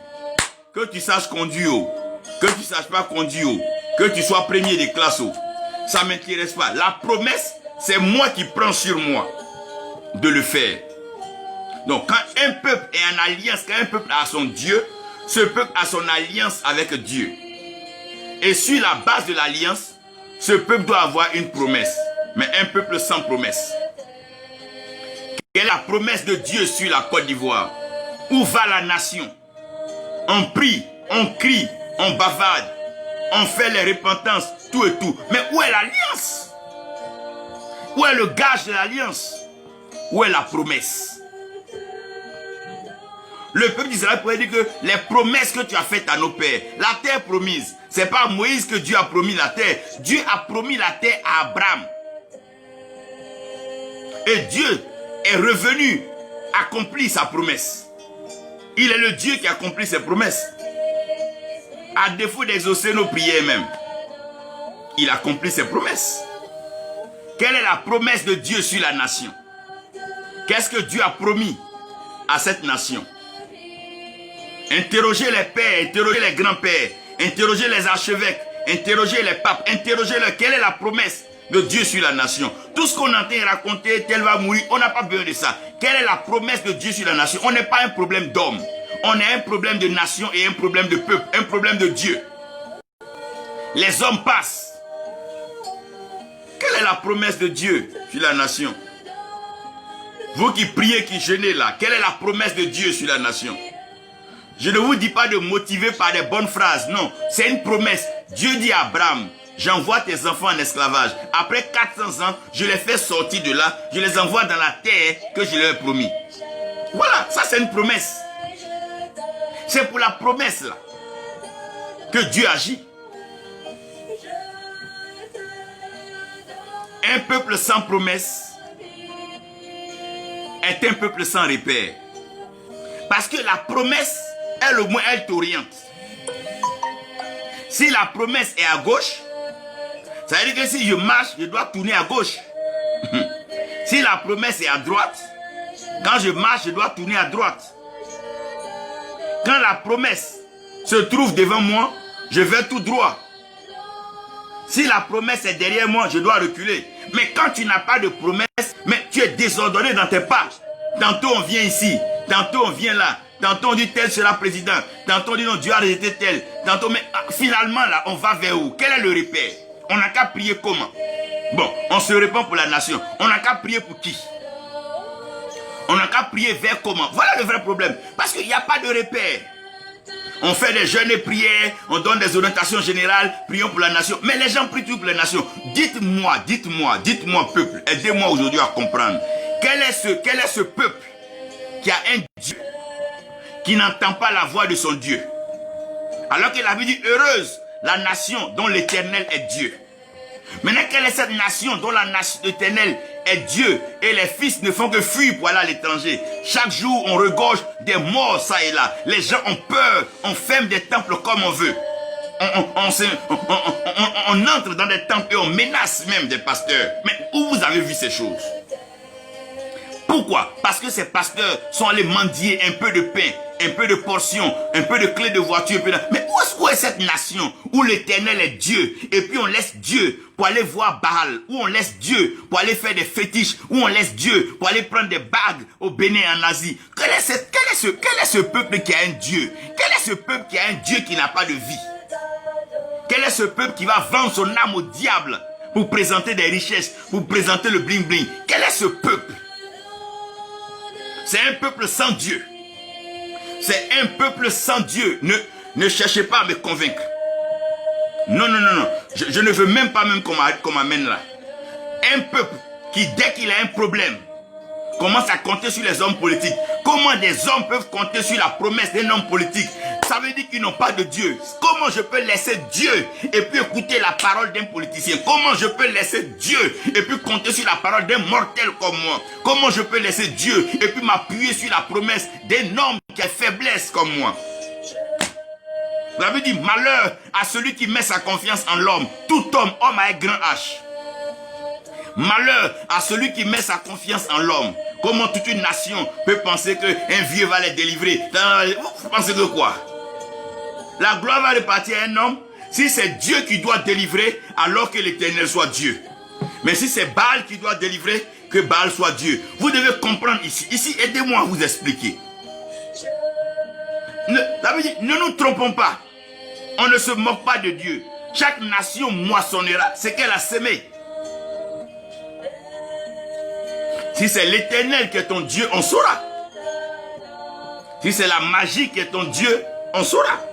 que tu saches conduire, que tu ne saches pas conduire, que tu sois premier de classe. Ça ne m'intéresse pas. La promesse, c'est moi qui prends sur moi de le faire. Donc quand un peuple est en alliance, quand un peuple a son Dieu, ce peuple a son alliance avec Dieu. Et sur la base de l'alliance, ce peuple doit avoir une promesse. Mais un peuple sans promesse. Quelle est la promesse de Dieu sur la Côte d'Ivoire? Où va la nation? On prie, on crie, on bavarde, on fait les repentances, tout et tout. Mais où est l'alliance? Où est le gage de l'alliance? Où est la promesse? Le peuple d'Israël pourrait dire que les promesses que tu as faites à nos pères, la terre promise, c'est pas à Moïse que Dieu a promis la terre. Dieu a promis la terre à Abraham. Et Dieu est revenu accomplir sa promesse. Il est le Dieu qui accomplit ses promesses. à défaut d'exaucer nos prières même, il accomplit ses promesses. Quelle est la promesse de Dieu sur la nation? Qu'est-ce que Dieu a promis à cette nation? Interrogez les pères, interrogez les grands-pères, interrogez les archevêques, interrogez les papes, interrogez-leur. Quelle est la promesse de Dieu sur la nation? Tout ce qu'on entend raconter, tel va mourir, on n'a pas besoin de ça. Quelle est la promesse de Dieu sur la nation? On n'est pas un problème d'homme. On a un problème de nation et un problème de peuple, un problème de Dieu. Les hommes passent. Quelle est la promesse de Dieu sur la nation? Vous qui priez, qui jeûnez là, quelle est la promesse de Dieu sur la nation? Je ne vous dis pas de motiver par des bonnes phrases, non. C'est une promesse. Dieu dit à Abraham, j'envoie tes enfants en esclavage. Après 400 ans, je les fais sortir de là, je les envoie dans la terre que je leur ai promis. Voilà, ça c'est une promesse. C'est pour la promesse là que Dieu agit. Un peuple sans promesse est un peuple sans repère. Parce que la promesse, elle au moins, elle t'oriente. Si la promesse est à gauche, ça veut dire que si je marche, je dois tourner à gauche. Si la promesse est à droite, quand je marche, je dois tourner à droite. Quand la promesse se trouve devant moi, je vais tout droit. Si la promesse est derrière moi, je dois reculer. Mais quand tu n'as pas de promesse, mais tu es désordonné dans tes pas. Tantôt on vient ici, tantôt on vient là, tantôt on dit tel sera président, tantôt on dit non, Dieu a rejeté tel, tantôt, mais finalement là, on va vers où? Quel est le repère? On n'a qu'à prier comment? Bon, on se répand pour la nation. On n'a qu'à prier pour qui? On n'a qu'à prier vers comment? Voilà le vrai problème. Parce qu'il n'y a pas de repère. On fait des jeûnes et prières, on donne des orientations générales, prions pour la nation. Mais les gens prient tout pour la nation. Dites-moi, peuple, aidez-moi aujourd'hui à comprendre. Quel est ce peuple qui a un Dieu qui n'entend pas la voix de son Dieu? Alors qu'il avait dit, heureuse la nation dont l'Éternel est Dieu. Maintenant, quelle est cette nation dont l'Éternel est Dieu et les fils ne font que fuir pour aller à l'étranger? Chaque jour, on regorge des morts ça et là. Les gens ont peur, on ferme des temples comme on veut. On entre dans des temples et on menace même des pasteurs. Mais où vous avez vu ces choses? Pourquoi? Parce que ces pasteurs sont allés mendier un peu de pain, un peu de portions, un peu de clés de voiture. Mais où est cette nation où l'Éternel est Dieu et puis on laisse Dieu pour aller voir Baal, où on laisse Dieu pour aller faire des fétiches, où on laisse Dieu pour aller prendre des bagues au Bénin en Asie? Quel est ce peuple qui a un Dieu? Quel est ce peuple qui a un Dieu qui n'a pas de vie? Quel est ce peuple qui va vendre son âme au diable pour présenter des richesses, pour présenter le bling bling? Quel est ce peuple? C'est un peuple sans Dieu. C'est un peuple sans Dieu. Ne cherchez pas à me convaincre. Non. Je ne veux même pas qu'on m'amène là. Un peuple qui, dès qu'il a un problème, commence à compter sur les hommes politiques. Comment des hommes peuvent compter sur la promesse d'un homme politique? Ça veut dire qu'ils n'ont pas de Dieu. Comment je peux laisser Dieu et puis écouter la parole d'un politicien? Comment je peux laisser Dieu et puis compter sur la parole d'un mortel comme moi? Comment je peux laisser Dieu et puis m'appuyer sur la promesse d'un homme qui a faiblesse comme moi? Vous avez dit malheur à celui qui met sa confiance en l'homme. Tout homme à un grand H. Malheur à celui qui met sa confiance en l'homme. Comment toute une nation peut penser qu'un vieux va les délivrer? Vous pensez de quoi? La gloire va repartir à un homme. Si c'est Dieu qui doit délivrer, alors que l'Éternel soit Dieu. Mais si c'est Baal qui doit délivrer, que Baal soit Dieu. Vous devez comprendre ici. Ici, aidez-moi à vous expliquer. Ne nous trompons pas. On ne se moque pas de Dieu. Chaque nation moissonnera ce qu'elle a semé. Si c'est l'Éternel qui est ton Dieu, on saura. Si c'est la magie qui est ton Dieu, on saura.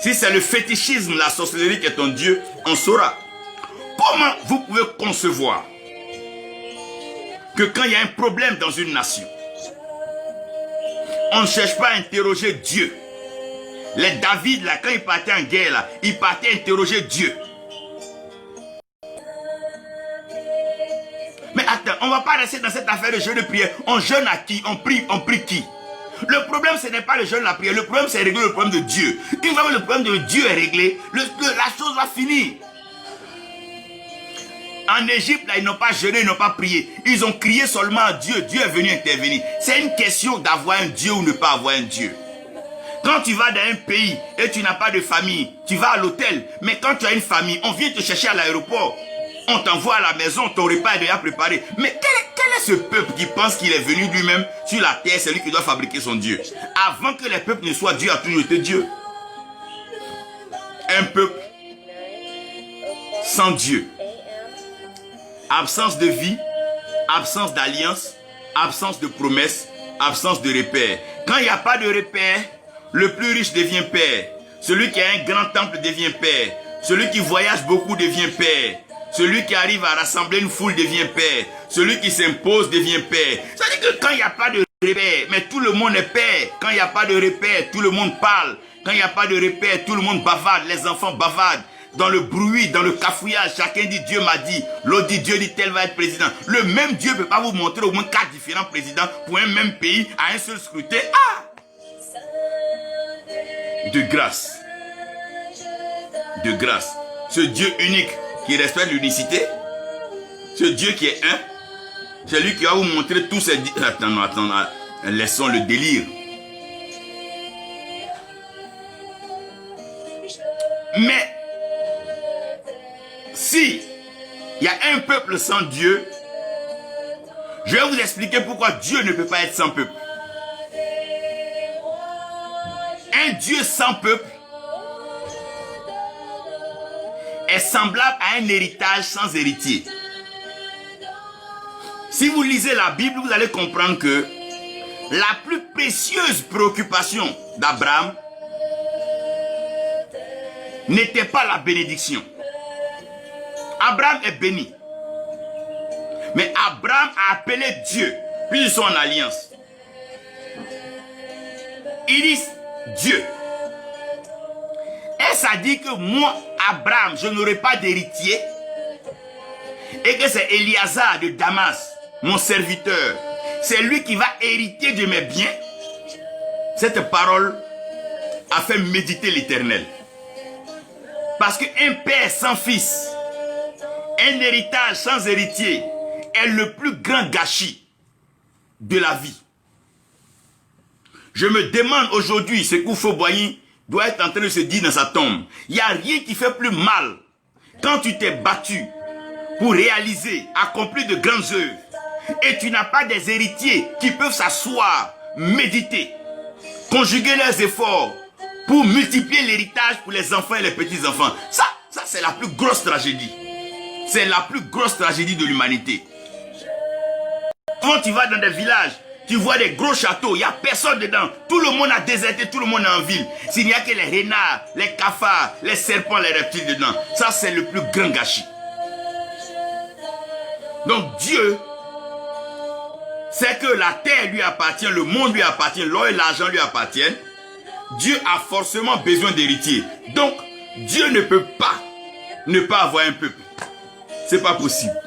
Si c'est le fétichisme, la sorcellerie qui est ton Dieu, on saura. Comment vous pouvez concevoir que quand il y a un problème dans une nation, on ne cherche pas à interroger Dieu? Les David, là, quand ils partaient en guerre, là, ils partaient interroger Dieu. Mais attends, on ne va pas rester dans cette affaire de jeûne de prière. On jeûne à qui? On prie qui? Le problème, ce n'est pas le jeûne, la prière. Le problème, c'est régler le problème de Dieu. Une fois que le problème de Dieu est réglé, la chose va finir. En Égypte, là, ils n'ont pas jeûné, ils n'ont pas prié. Ils ont crié seulement à Dieu. Dieu est venu intervenir. C'est une question d'avoir un Dieu ou ne pas avoir un Dieu. Quand tu vas dans un pays et tu n'as pas de famille, tu vas à l'hôtel. Mais quand tu as une famille, on vient te chercher à l'aéroport. On t'envoie à la maison, ton repas est déjà préparé. Mais quel est ce peuple qui pense qu'il est venu lui-même sur la terre, c'est lui qui doit fabriquer son Dieu? Avant que les peuples ne soient Dieu, a toujours été Dieu. Un peuple sans Dieu. Absence de vie, absence d'alliance, absence de promesse, absence de repère. Quand il n'y a pas de repère, le plus riche devient père. Celui qui a un grand temple devient père. Celui qui voyage beaucoup devient père. Celui qui arrive à rassembler une foule devient père. Celui qui s'impose devient père. Ça veut dire que quand il n'y a pas de repère, mais tout le monde est père. Quand il n'y a pas de repère, tout le monde parle. Quand il n'y a pas de repère, tout le monde bavarde. Les enfants bavardent. Dans le bruit, dans le cafouillage, chacun dit Dieu m'a dit. L'autre dit Dieu dit tel va être président. Le même Dieu ne peut pas vous montrer au moins 4 différents présidents pour un même pays à un seul scrutin. Ah! De grâce. De grâce. Ce Dieu unique qui respecte l'unicité, ce Dieu qui est un, c'est lui qui va vous montrer tous ces... Attends, laissons le délire. Mais, si il y a un peuple sans Dieu, je vais vous expliquer pourquoi Dieu ne peut pas être sans peuple. Un Dieu sans peuple est semblable à un héritage sans héritier. Si vous lisez la Bible, vous allez comprendre que la plus précieuse préoccupation d'Abraham n'était pas la bénédiction. Abraham est béni. Mais Abraham a appelé Dieu, puis ils sont en alliance. Il dit Dieu. Et ça dit que moi, Abraham, je n'aurai pas d'héritier. Et que c'est Éliazar de Damas, mon serviteur. C'est lui qui va hériter de mes biens. Cette parole a fait méditer l'Éternel. Parce qu'un père sans fils, un héritage sans héritier est le plus grand gâchis de la vie. Je me demande aujourd'hui ce qu'Oufo Boigny doit être en train de se dire dans sa tombe. Il n'y a rien qui fait plus mal quand tu t'es battu pour réaliser, accomplir de grandes œuvres et tu n'as pas des héritiers qui peuvent s'asseoir, méditer, conjuguer leurs efforts pour multiplier l'héritage pour les enfants et les petits-enfants. Ça c'est la plus grosse tragédie. C'est la plus grosse tragédie de l'humanité. Quand tu vas dans des villages, tu vois des gros châteaux, il n'y a personne dedans. Tout le monde a déserté, tout le monde est en ville. S'il n'y a que les renards, les cafards, les serpents, les reptiles dedans. Ça, c'est le plus grand gâchis. Donc Dieu, c'est que la terre lui appartient, le monde lui appartient, l'or et l'argent lui appartiennent. Dieu a forcément besoin d'héritiers. Donc, Dieu ne peut pas ne pas avoir un peuple. C'est pas possible.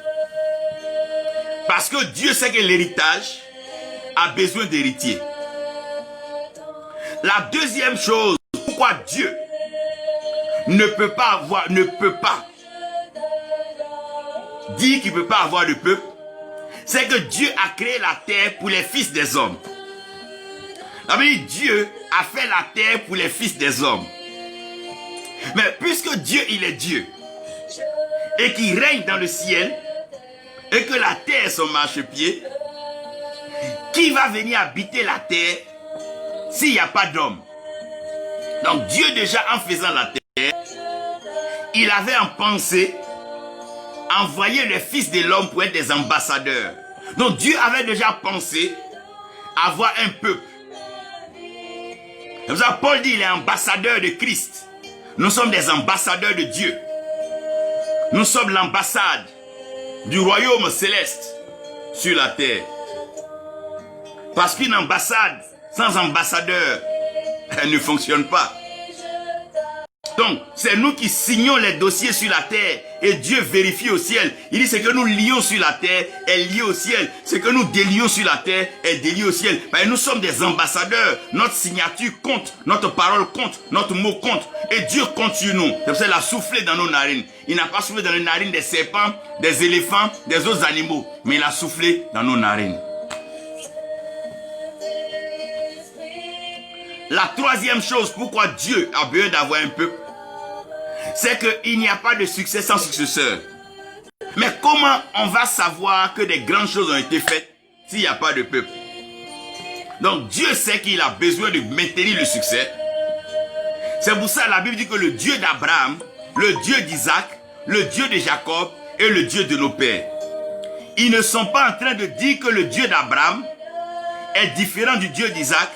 Parce que Dieu sait que l'héritage a besoin d'héritiers. La deuxième chose, pourquoi Dieu ne peut pas dire qu'il ne peut pas avoir de peuple, c'est que Dieu a créé la terre pour les fils des hommes. Dieu a fait la terre pour les fils des hommes. Mais puisque Dieu, il est Dieu, et qu'il règne dans le ciel, et que la terre est son marchepied, qui va venir habiter la terre s'il n'y a pas d'homme? Donc Dieu déjà en faisant la terre, il avait en pensée envoyer les fils de l'homme pour être des ambassadeurs. Donc Dieu avait déjà pensé avoir un peuple. C'est pour ça que Paul dit il est ambassadeur de Christ. Nous sommes des ambassadeurs de Dieu. Nous sommes l'ambassade du royaume céleste sur la terre. Parce qu'une ambassade sans ambassadeur, elle ne fonctionne pas. Donc, c'est nous qui signons les dossiers sur la terre et Dieu vérifie au ciel. Il dit ce que nous lions sur la terre est lié au ciel. Ce que nous délions sur la terre est délié au ciel. Ben, nous sommes des ambassadeurs. Notre signature compte, notre parole compte, notre mot compte. Et Dieu compte sur nous. C'est pour ça qu'il a soufflé dans nos narines. Il n'a pas soufflé dans les narines des serpents, des éléphants, des autres animaux. Mais il a soufflé dans nos narines. La troisième chose, pourquoi Dieu a besoin d'avoir un peuple, c'est qu'il n'y a pas de succès sans successeur. Mais comment on va savoir que des grandes choses ont été faites s'il n'y a pas de peuple? Donc Dieu sait qu'il a besoin de maintenir le succès. C'est pour ça que la Bible dit que le Dieu d'Abraham, le Dieu d'Isaac, le Dieu de Jacob et le Dieu de nos pères. Ils ne sont pas en train de dire que le Dieu d'Abraham est différent du Dieu d'Isaac,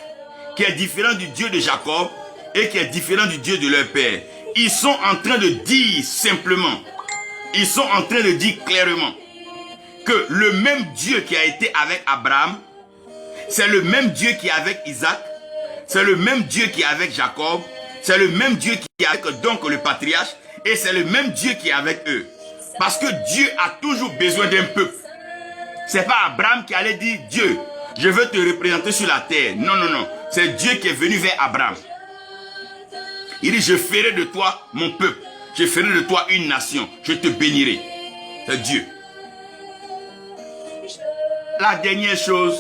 qui est différent du Dieu de Jacob et qui est différent du Dieu de leur père. Ils sont en train de dire simplement, ils sont en train de dire clairement que le même Dieu qui a été avec Abraham, c'est le même Dieu qui est avec Isaac, c'est le même Dieu qui est avec Jacob, c'est le même Dieu qui est avec donc le patriarche et c'est le même Dieu qui est avec eux. Parce que Dieu a toujours besoin d'un peuple. C'est pas Abraham qui allait dire Dieu, je veux te représenter sur la terre. Non, non, non. C'est Dieu qui est venu vers Abraham. Il dit, je ferai de toi mon peuple. Je ferai de toi une nation. Je te bénirai. C'est Dieu. La dernière chose,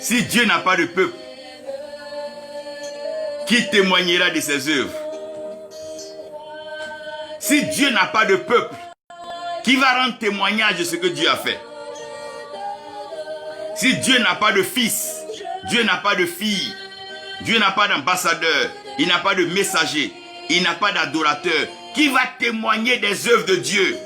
si Dieu n'a pas de peuple, qui témoignera de ses œuvres? Si Dieu n'a pas de peuple, qui va rendre témoignage de ce que Dieu a fait? Si Dieu n'a pas de fils, Dieu n'a pas de fille, Dieu n'a pas d'ambassadeur, il n'a pas de messager, il n'a pas d'adorateur, qui va témoigner des œuvres de Dieu?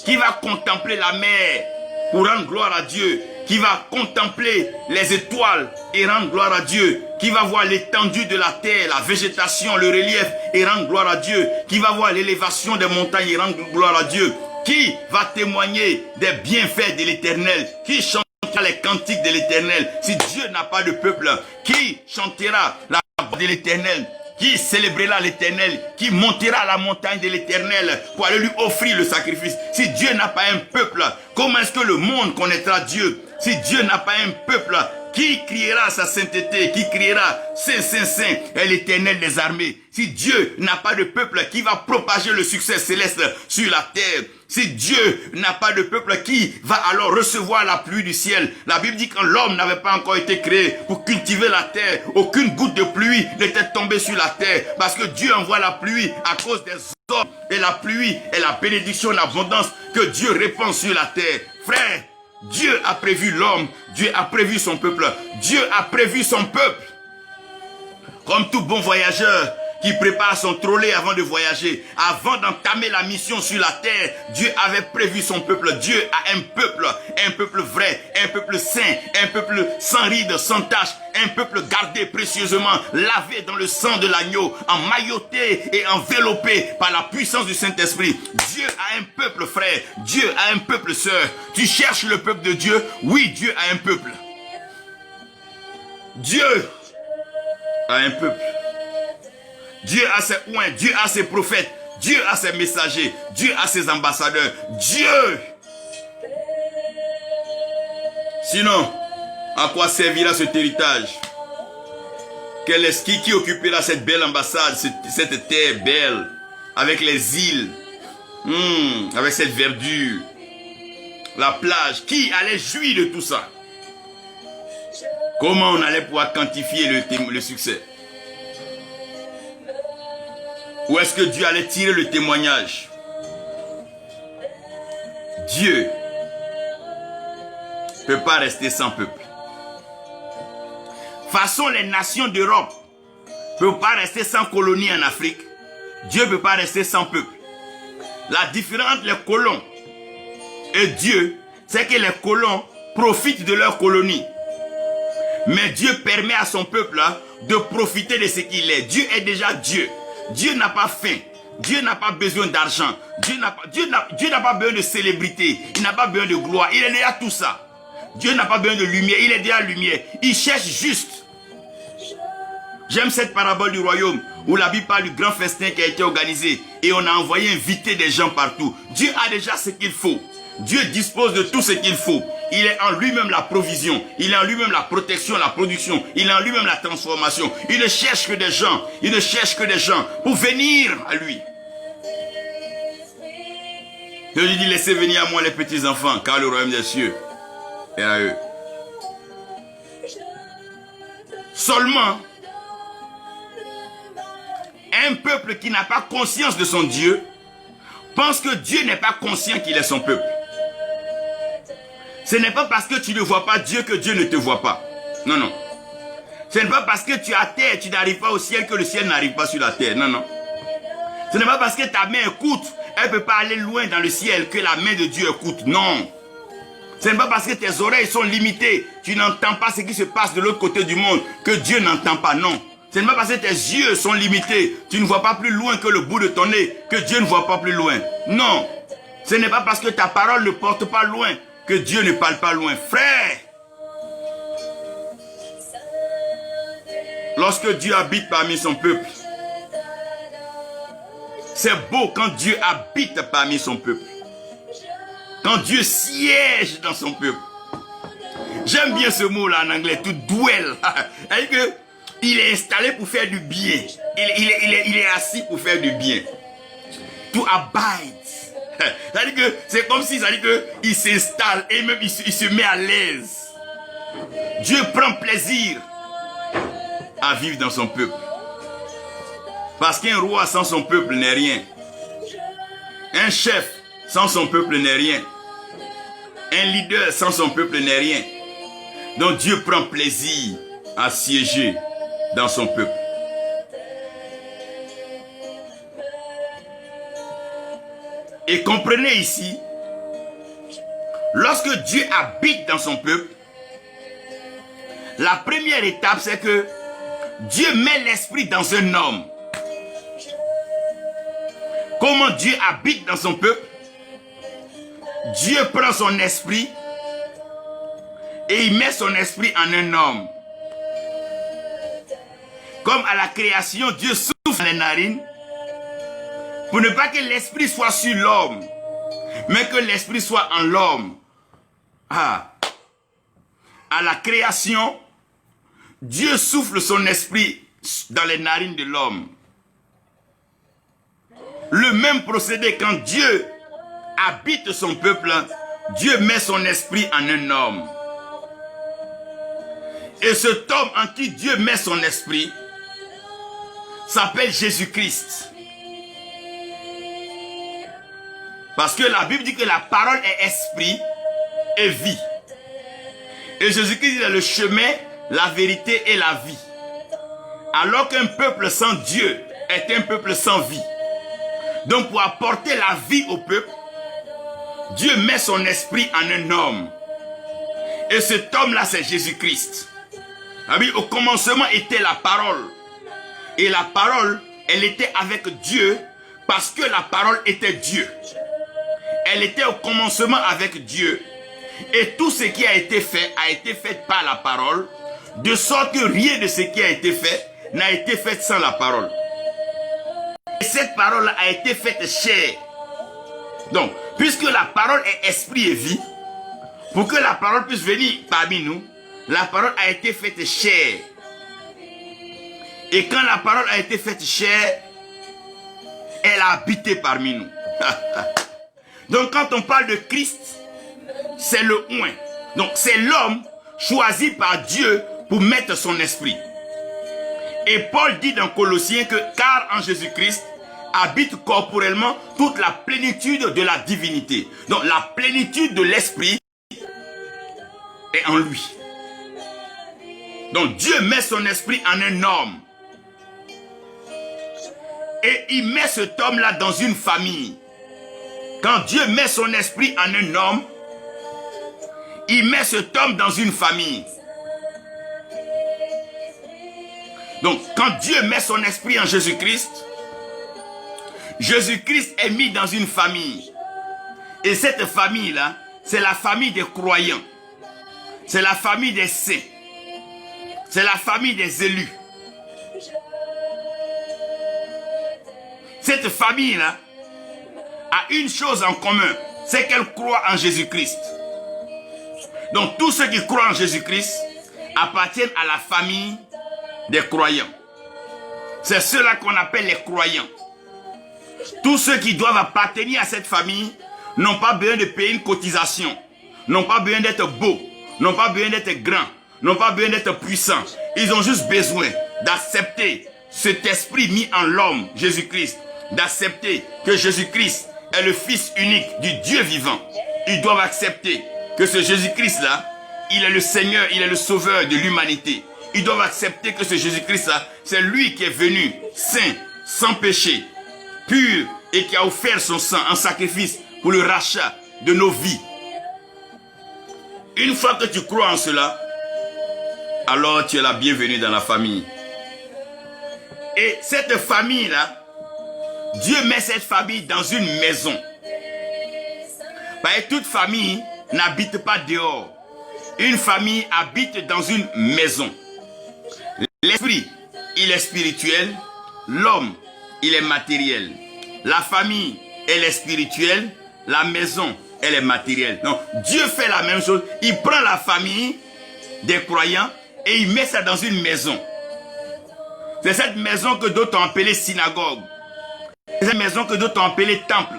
Qui va contempler la mer pour rendre gloire à Dieu? Qui va contempler les étoiles et rendre gloire à Dieu? Qui va voir l'étendue de la terre, la végétation, le relief et rendre gloire à Dieu? Qui va voir l'élévation des montagnes et rendre gloire à Dieu? Qui va témoigner des bienfaits de l'Éternel? Qui chantera les cantiques de l'Éternel? Si Dieu n'a pas de peuple, qui chantera la gloire de l'Éternel? Qui célébrera l'Éternel? Qui montera à la montagne de l'Éternel pour aller lui offrir le sacrifice? Si Dieu n'a pas un peuple, comment est-ce que le monde connaîtra Dieu? Si Dieu n'a pas un peuple, qui criera sa sainteté? Qui criera Saint, Saint, Saint est l'Éternel des armées? Si Dieu n'a pas de peuple, qui va propager le succès céleste sur la terre? Si Dieu n'a pas de peuple, qui va alors recevoir la pluie du ciel? La Bible dit que l'homme n'avait pas encore été créé pour cultiver la terre. Aucune goutte de pluie n'était tombée sur la terre parce que Dieu envoie la pluie à cause des hommes. Et la pluie est la bénédiction, l'abondance que Dieu répand sur la terre. Frère, Dieu a prévu l'homme, Dieu a prévu son peuple, Dieu a prévu son peuple. Comme tout bon voyageur qui prépare son trolley avant de voyager, avant d'entamer la mission sur la terre, Dieu avait prévu son peuple. Dieu a un peuple vrai, un peuple saint, un peuple sans rides, sans taches, un peuple gardé précieusement, lavé dans le sang de l'agneau, emmailloté et enveloppé par la puissance du Saint-Esprit. Dieu a un peuple frère, Dieu a un peuple sœur. Tu cherches le peuple de Dieu? Oui, Dieu a un peuple. Dieu a un peuple. Dieu a ses oints, Dieu a ses prophètes, Dieu a ses messagers, Dieu a ses ambassadeurs. Dieu! Sinon, à quoi servira cet héritage? Quel est qui occupera cette belle ambassade, cette terre belle, avec les îles, avec cette verdure, la plage? Qui allait jouir de tout ça? Comment on allait pouvoir quantifier le succès? Où est-ce que Dieu allait tirer le témoignage? Dieu ne peut pas rester sans peuple. Façon, les nations d'Europe ne peuvent pas rester sans colonie en Afrique. Dieu ne peut pas rester sans peuple. La différence entre les colons et Dieu, c'est que les colons profitent de leur colonie. Mais Dieu permet à son peuple de profiter de ce qu'il est. Dieu est déjà Dieu. Dieu n'a pas faim. Dieu n'a pas besoin d'argent. Dieu n'a pas besoin de célébrité. Il n'a pas besoin de gloire. Il est déjà tout ça. Dieu n'a pas besoin de lumière. Il est déjà lumière. Il cherche juste J'aime cette parabole du royaume où la Bible parle du grand festin qui a été organisé et on a envoyé inviter des gens partout. Dieu a déjà ce qu'il faut. Dieu dispose de tout ce qu'il faut. Il est en lui-même la provision. Il est en lui-même la protection, la production. Il est en lui-même la transformation. Il ne cherche que des gens. Il ne cherche que des gens pour venir à lui. Je lui dis, laissez venir à moi les petits enfants, car le royaume des cieux est à eux. Seulement, un peuple qui n'a pas conscience de son Dieu pense que Dieu n'est pas conscient qu'il est son peuple. Ce n'est pas parce que tu ne vois pas Dieu que Dieu ne te voit pas. Non, non. Ce n'est pas parce que tu es à terre et tu n'arrives pas au ciel que le ciel n'arrive pas sur la terre. Non, non. Ce n'est pas parce que ta main écoute, elle ne peut pas aller loin dans le ciel que la main de Dieu écoute. Non. Ce n'est pas parce que tes oreilles sont limitées, tu n'entends pas ce qui se passe de l'autre côté du monde, que Dieu n'entend pas. Non. Ce n'est pas parce que tes yeux sont limités, tu ne vois pas plus loin que le bout de ton nez, que Dieu ne voit pas plus loin. Non. Ce n'est pas parce que ta parole ne porte pas loin, que Dieu ne parle pas loin. Frère, lorsque Dieu habite parmi son peuple, c'est beau quand Dieu habite parmi son peuple. Quand Dieu siège dans son peuple. J'aime bien ce mot-là en anglais, to dwell. C'est-à-dire que il est installé pour faire du bien. Il est assis pour faire du bien. To abide. C'est-à-dire que c'est comme si, c'est-à-dire que il s'installe et même il se met à l'aise. Dieu prend plaisir à vivre dans son peuple. Parce qu'un roi sans son peuple n'est rien. Un chef sans son peuple n'est rien. Un leader sans son peuple n'est rien. Donc Dieu prend plaisir à siéger dans son peuple. Et comprenez ici, lorsque Dieu habite dans son peuple, la première étape c'est que Dieu met l'esprit dans un homme. Comment Dieu habite dans son peuple? Dieu prend son esprit et il met son esprit en un homme. Comme à la création, Dieu souffle dans les narines pour ne pas que l'esprit soit sur l'homme, mais que l'esprit soit en l'homme. Ah. À la création, Dieu souffle son esprit dans les narines de l'homme. Le même procédé quand Dieu habite son peuple, Dieu met son esprit en un homme. Et cet homme en qui Dieu met son esprit s'appelle Jésus-Christ. Parce que la Bible dit que la parole est esprit et vie. Et Jésus-Christ est le chemin, la vérité et la vie. Alors qu'un peuple sans Dieu est un peuple sans vie. Donc pour apporter la vie au peuple, Dieu met son esprit en un homme. Et cet homme-là, c'est Jésus-Christ. Au commencement était la parole. Et la parole, elle était avec Dieu parce que la parole était Dieu. Elle était au commencement avec Dieu. Et tout ce qui a été fait par la parole, de sorte que rien de ce qui a été fait n'a été fait sans la parole. Et cette parole a été faite chair. Donc, puisque la parole est esprit et vie, pour que la parole puisse venir parmi nous, la parole a été faite chair. Et quand la parole a été faite chair, elle a habité parmi nous. Donc quand on parle de Christ, c'est le oint. Donc c'est l'homme choisi par Dieu pour mettre son esprit. Et Paul dit dans Colossiens que car en Jésus-Christ habite corporellement toute la plénitude de la divinité. Donc la plénitude de l'esprit est en lui. Donc Dieu met son esprit en un homme. Et il met cet homme-là dans une famille. Quand Dieu met son esprit en un homme, il met cet homme dans une famille. Donc, quand Dieu met son esprit en Jésus-Christ, Jésus-Christ est mis dans une famille. Et cette famille-là, c'est la famille des croyants. C'est la famille des saints. C'est la famille des élus. Cette famille-là a une chose en commun, c'est qu'elle croit en Jésus-Christ. Donc tous ceux qui croient en Jésus-Christ appartiennent à la famille des croyants. C'est ceux-là qu'on appelle les croyants. Tous ceux qui doivent appartenir à cette famille n'ont pas besoin de payer une cotisation, n'ont pas besoin d'être beaux, n'ont pas besoin d'être grands, n'ont pas besoin d'être puissants. Ils ont juste besoin d'accepter cet esprit mis en l'homme, Jésus-Christ, d'accepter que Jésus-Christ est le Fils unique du Dieu vivant. Ils doivent accepter que ce Jésus-Christ-là, il est le Seigneur, il est le Sauveur de l'humanité. Ils doivent accepter que ce Jésus-Christ-là, c'est lui qui est venu saint, sans péché, pur, et qui a offert son sang en sacrifice pour le rachat de nos vies. Une fois que tu crois en cela, alors tu es la bienvenue dans la famille. Et cette famille-là, Dieu met cette famille dans une maison. Parce que toute famille n'habite pas dehors. Une famille habite dans une maison. L'esprit, il est spirituel. L'homme, il est matériel. La famille, elle est spirituelle. La maison, elle est matérielle. Donc, Dieu fait la même chose. Il prend la famille des croyants et il met ça dans une maison. C'est cette maison que d'autres ont appelée synagogue. C'est cette maison que d'autres ont appelée temple.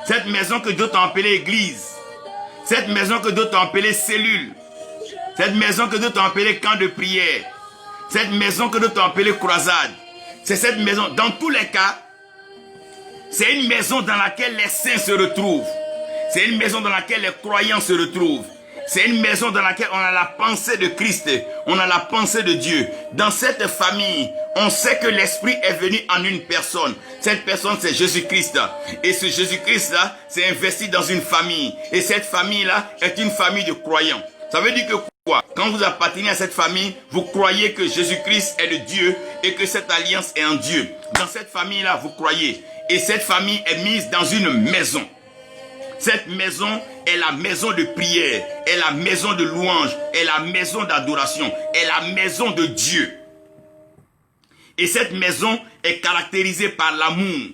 Cette maison que d'autres ont appelée église. Cette maison que d'autres ont appelée cellule. Cette maison que d'autres ont appelée camp de prière. Cette maison que d'autres ont appelée croisade. C'est cette maison, dans tous les cas, c'est une maison dans laquelle les saints se retrouvent. C'est une maison dans laquelle les croyants se retrouvent. C'est une maison dans laquelle on a la pensée de Christ, on a la pensée de Dieu. Dans cette famille, on sait que l'Esprit est venu en une personne. Cette personne, c'est Jésus-Christ. Et ce Jésus-Christ-là, s'est investi dans une famille. Et cette famille-là est une famille de croyants. Ça veut dire que quoi? Quand vous appartenez à cette famille, vous croyez que Jésus-Christ est le Dieu et que cette alliance est en Dieu. Dans cette famille-là, vous croyez. Et cette famille est mise dans une maison. Cette maison est la maison de prière, est la maison de louange, est la maison d'adoration, est la maison de Dieu. Et cette maison est caractérisée par l'amour.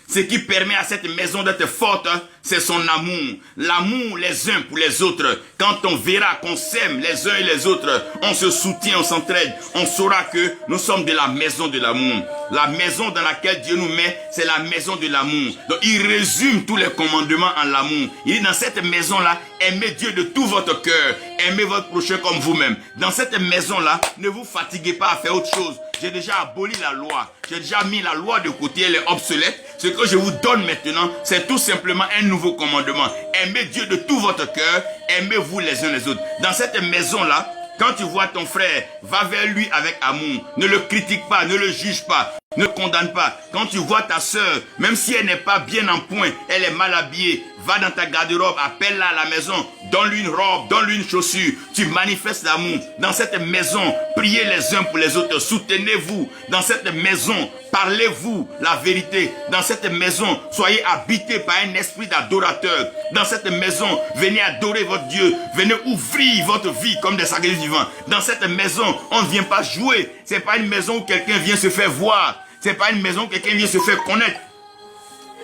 Ce qui permet à cette maison d'être forte, c'est son amour. L'amour les uns pour les autres. Quand on verra qu'on s'aime les uns et les autres, on se soutient, on s'entraide, on saura que nous sommes de la maison de l'amour. La maison dans laquelle Dieu nous met, c'est la maison de l'amour. Donc il résume tous les commandements en l'amour. Il dit dans cette maison-là, aimez Dieu de tout votre cœur. Aimez votre prochain comme vous-même. Dans cette maison-là, ne vous fatiguez pas à faire autre chose. J'ai déjà aboli la loi. J'ai déjà mis la loi de côté, elle est obsolète. Ce que je vous donne maintenant, c'est tout simplement un nouveau commandement. Aimez Dieu de tout votre cœur. Aimez-vous les uns les autres. Dans cette maison-là, quand tu vois ton frère, va vers lui avec amour. Ne le critique pas, ne le juge pas. Ne condamne pas. Quand tu vois ta sœur, même si elle n'est pas bien en point, elle est mal habillée, va dans ta garde-robe, appelle-la à la maison, donne-lui une robe, donne-lui une chaussure. Tu manifestes l'amour. Dans cette maison, priez les uns pour les autres, soutenez-vous. Dans cette maison, parlez-vous la vérité. Dans cette maison, soyez habités par un esprit d'adorateur. Dans cette maison, venez adorer votre Dieu. Venez ouvrir votre vie comme des sacrifices vivants. Dans cette maison, on ne vient pas jouer. C'est pas une maison où quelqu'un vient se faire voir. C'est pas une maison où quelqu'un vient se faire connaître.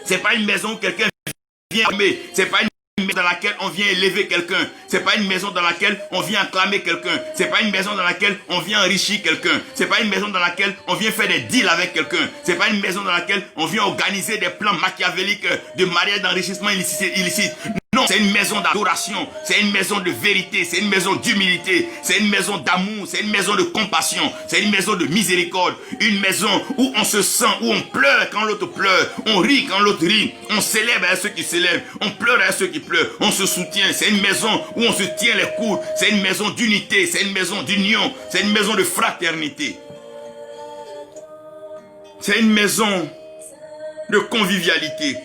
C'est pas une maison où quelqu'un vient aimer. C'est pas une maison dans laquelle on vient élever quelqu'un. C'est pas une maison dans laquelle on vient acclamer quelqu'un. C'est pas une maison dans laquelle on vient enrichir quelqu'un. C'est pas une maison dans laquelle on vient faire des deals avec quelqu'un. C'est pas une maison dans laquelle on vient organiser des plans machiavéliques de mariage d'enrichissement illicite. Non, c'est une maison d'adoration, c'est une maison de vérité, c'est une maison d'humilité, c'est une maison d'amour, c'est une maison de compassion, c'est une maison de miséricorde, une maison où on se sent, où on pleure quand l'autre pleure, on rit quand l'autre rit, on célèbre à ceux qui célèbrent, on pleure à ceux qui pleurent, on se soutient, c'est une maison où on se tient les coudes, c'est une maison d'unité, c'est une maison d'union, c'est une maison de fraternité. C'est une maison de convivialité,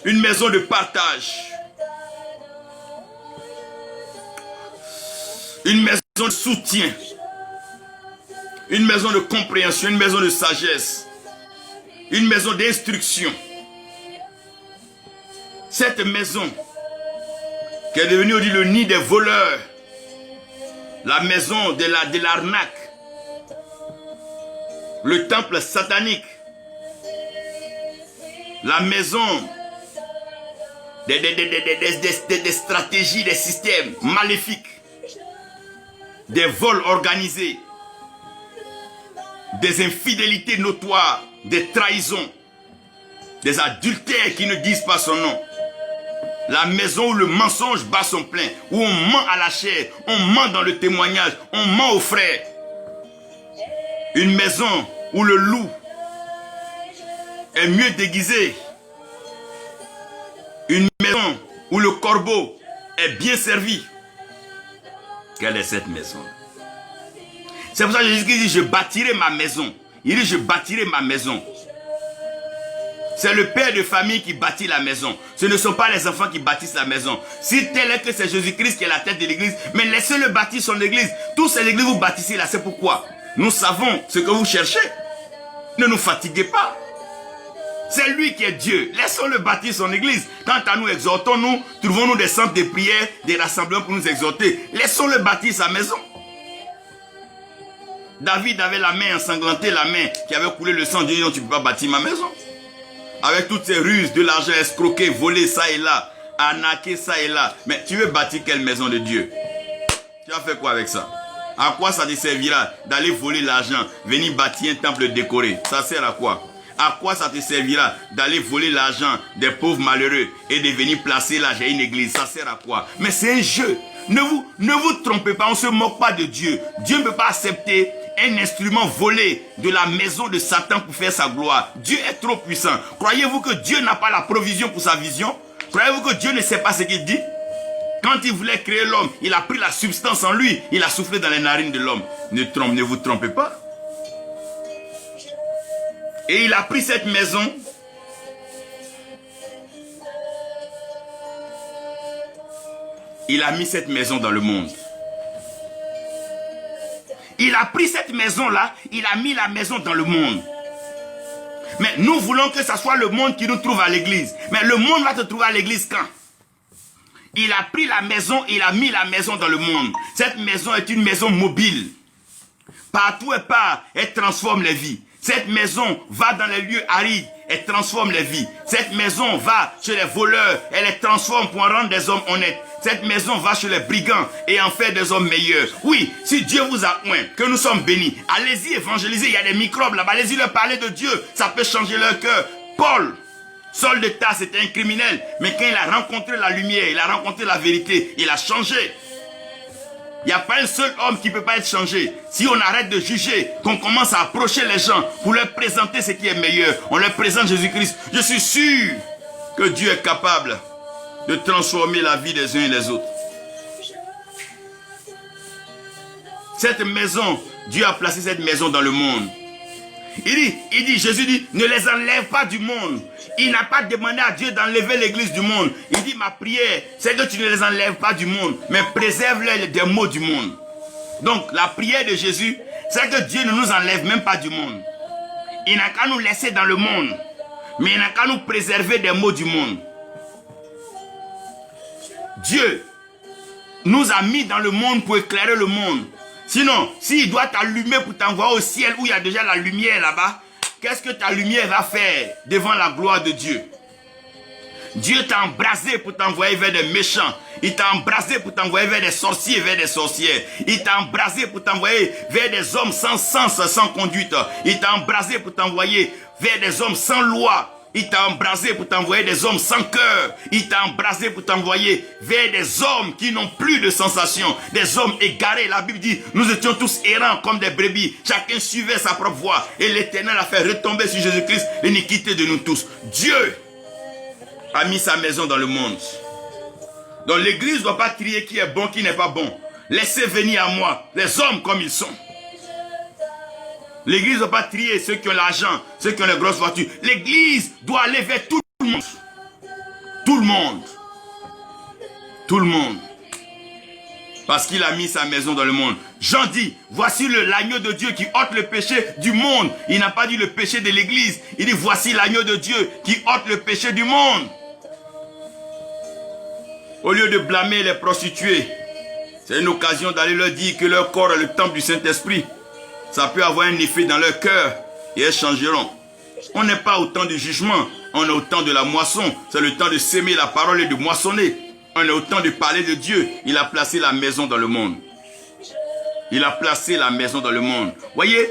une maison de partage. Une maison de soutien, une maison de compréhension, une maison de sagesse, une maison d'instruction. Cette maison qui est devenue le nid des voleurs, la maison de l'arnaque, le temple satanique, la maison des stratégies, des systèmes maléfiques, des vols organisés, des infidélités notoires, des trahisons, des adultères qui ne disent pas son nom. La maison où le mensonge bat son plein, où on ment à la chair, on ment dans le témoignage, on ment aux frères. Une maison où le loup est mieux déguisé. Une maison où le corbeau est bien servi. Quelle est cette maison? C'est pour ça que Jésus dit, je bâtirai ma maison. Il dit, je bâtirai ma maison. C'est le père de famille qui bâtit la maison. Ce ne sont pas les enfants qui bâtissent la maison. Si tel est que c'est Jésus-Christ qui est la tête de l'église, mais laissez-le bâtir son église. Tous ces églises vous bâtissez là, c'est pourquoi. Nous savons ce que vous cherchez. Ne nous fatiguez pas. C'est lui qui est Dieu. Laissons-le bâtir son église. Quant à nous, exhortons-nous, trouvons-nous des centres de prière, des rassemblements pour nous exhorter. Laissons-le bâtir sa maison. David avait la main ensanglantée, la main qui avait coulé le sang. Dieu dit, non, tu ne peux pas bâtir ma maison. Avec toutes ces ruses, de l'argent escroqué, volé ça et là, arnaqué ça et là. Mais tu veux bâtir quelle maison de Dieu? Tu vas faire quoi avec ça? À quoi ça te servira d'aller voler l'argent, venir bâtir un temple décoré? Ça sert à quoi? À quoi ça te servira d'aller voler l'argent des pauvres malheureux et de venir placer l'argent à une église? Ça sert à quoi? Mais c'est un jeu. Ne vous trompez pas, on ne se moque pas de Dieu. Dieu ne peut pas accepter un instrument volé de la maison de Satan pour faire sa gloire. Dieu est trop puissant. Croyez-vous que Dieu n'a pas la provision pour sa vision? Croyez-vous que Dieu ne sait pas ce qu'il dit? Quand il voulait créer l'homme, il a pris la substance en lui, il a soufflé dans les narines de l'homme. Ne vous trompez pas. Et il a pris cette maison. Il a mis cette maison dans le monde. Il a pris cette maison-là, il a mis la maison dans le monde. Mais nous voulons que ce soit le monde qui nous trouve à l'église. Mais le monde va te trouver à l'église quand? Il a pris la maison, il a mis la maison dans le monde. Cette maison est une maison mobile. Partout et part, elle transforme les vies. Cette maison va dans les lieux arides, elle transforme les vies. Cette maison va chez les voleurs, elle les transforme pour en rendre des hommes honnêtes. Cette maison va chez les brigands et en fait des hommes meilleurs. Oui, si Dieu vous a oint, que nous sommes bénis, allez-y évangéliser, il y a des microbes là-bas, allez-y leur parler de Dieu, ça peut changer leur cœur. Paul, Saul de Tarse, c'était un criminel, mais quand il a rencontré la lumière, il a rencontré la vérité, il a changé. Il n'y a pas un seul homme qui ne peut pas être changé. Si on arrête de juger, qu'on commence à approcher les gens pour leur présenter ce qui est meilleur, on leur présente Jésus-Christ. Je suis sûr que Dieu est capable de transformer la vie des uns et des autres. Cette maison, Dieu a placé cette maison dans le monde. Jésus dit, ne les enlève pas du monde. Il n'a pas demandé à Dieu d'enlever l'église du monde. Il dit, ma prière, c'est que tu ne les enlèves pas du monde, mais préserve-les des maux du monde. Donc, la prière de Jésus, c'est que Dieu ne nous enlève même pas du monde. Il n'a qu'à nous laisser dans le monde, mais il n'a qu'à nous préserver des maux du monde. Dieu nous a mis dans le monde pour éclairer le monde. Sinon, s'il doit t'allumer pour t'envoyer au ciel où il y a déjà la lumière là-bas, qu'est-ce que ta lumière va faire devant la gloire de Dieu? Dieu t'a embrasé pour t'envoyer vers des méchants. Il t'a embrasé pour t'envoyer vers des sorciers, vers des sorcières. Il t'a embrasé pour t'envoyer vers des hommes sans sens, sans conduite. Il t'a embrasé pour t'envoyer vers des hommes sans loi. Il t'a embrasé pour t'envoyer des hommes sans cœur. Il t'a embrasé pour t'envoyer vers des hommes qui n'ont plus de sensations. Des hommes égarés. La Bible dit, nous étions tous errants comme des brebis. Chacun suivait sa propre voie. Et l'Éternel a fait retomber sur Jésus-Christ l'iniquité de nous tous. Dieu a mis sa maison dans le monde. Donc l'église ne doit pas trier qui est bon, qui n'est pas bon. Laissez venir à moi les hommes comme ils sont. L'église ne doit pas trier ceux qui ont l'argent, ceux qui ont les grosses voitures. L'église doit aller vers tout le monde. Tout le monde. Tout le monde. Parce qu'il a mis sa maison dans le monde. Jean dit, voici l'agneau de Dieu qui ôte le péché du monde. Il n'a pas dit le péché de l'église. Il dit, voici l'agneau de Dieu qui ôte le péché du monde. Au lieu de blâmer les prostituées, c'est une occasion d'aller leur dire que leur corps est le temple du Saint-Esprit. Ça peut avoir un effet dans leur cœur et elles changeront. On n'est pas au temps du jugement. On est au temps de la moisson. C'est le temps de s'aimer la parole et de moissonner. On est au temps de parler de Dieu. Il a placé la maison dans le monde. Il a placé la maison dans le monde. Voyez?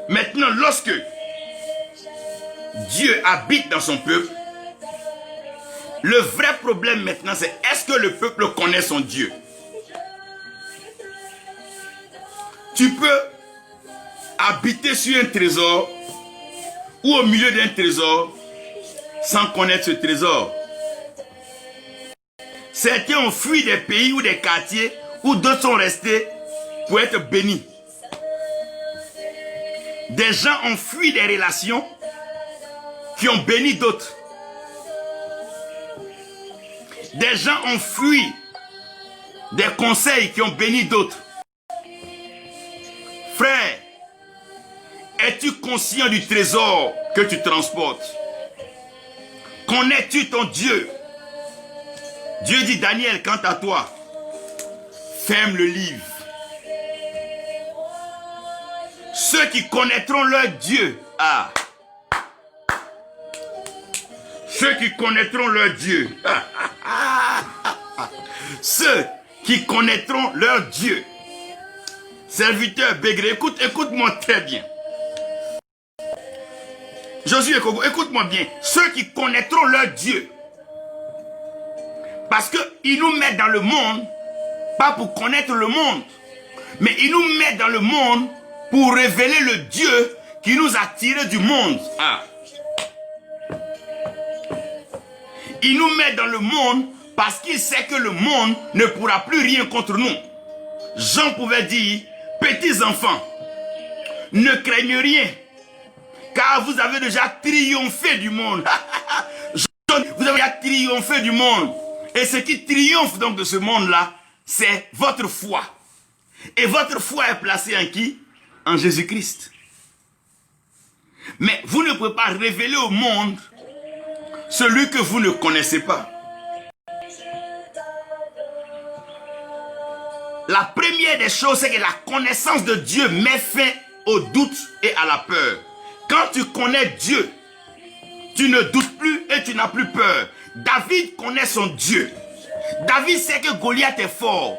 Maintenant, lorsque Dieu habite dans son peuple, le vrai problème maintenant, c'est est-ce que le peuple connaît son Dieu? Tu peux habiter sur un trésor ou au milieu d'un trésor sans connaître ce trésor. Certains ont fui des pays ou des quartiers où d'autres sont restés pour être bénis. Des gens ont fui des relations qui ont béni d'autres. Des gens ont fui des conseils qui ont béni d'autres. Frère, es-tu conscient du trésor que tu transportes? Connais-tu ton Dieu? Dieu dit, Daniel, quant à toi, ferme le livre. Ceux qui connaîtront leur Dieu, ceux qui connaîtront leur Dieu, ceux qui connaîtront leur Dieu, serviteur Bégré, écoute-moi très bien. Josué Kogo, écoute-moi bien. Ceux qui connaîtront leur Dieu, parce qu'il nous met dans le monde, pas pour connaître le monde, mais il nous met dans le monde pour révéler le Dieu qui nous a tirés du monde. Il nous met dans le monde parce qu'il sait que le monde ne pourra plus rien contre nous. Jean pouvait dire, petits enfants, ne craignez rien, car vous avez déjà triomphé du monde. Vous avez déjà triomphé du monde. Et ce qui triomphe donc de ce monde-là, c'est votre foi. Et votre foi est placée en qui? En Jésus-Christ. Mais vous ne pouvez pas révéler au monde celui que vous ne connaissez pas. La première des choses, c'est que la connaissance de Dieu met fin au doute et à la peur. Quand tu connais Dieu, tu ne doutes plus et tu n'as plus peur. David connaît son Dieu. David sait que Goliath est fort,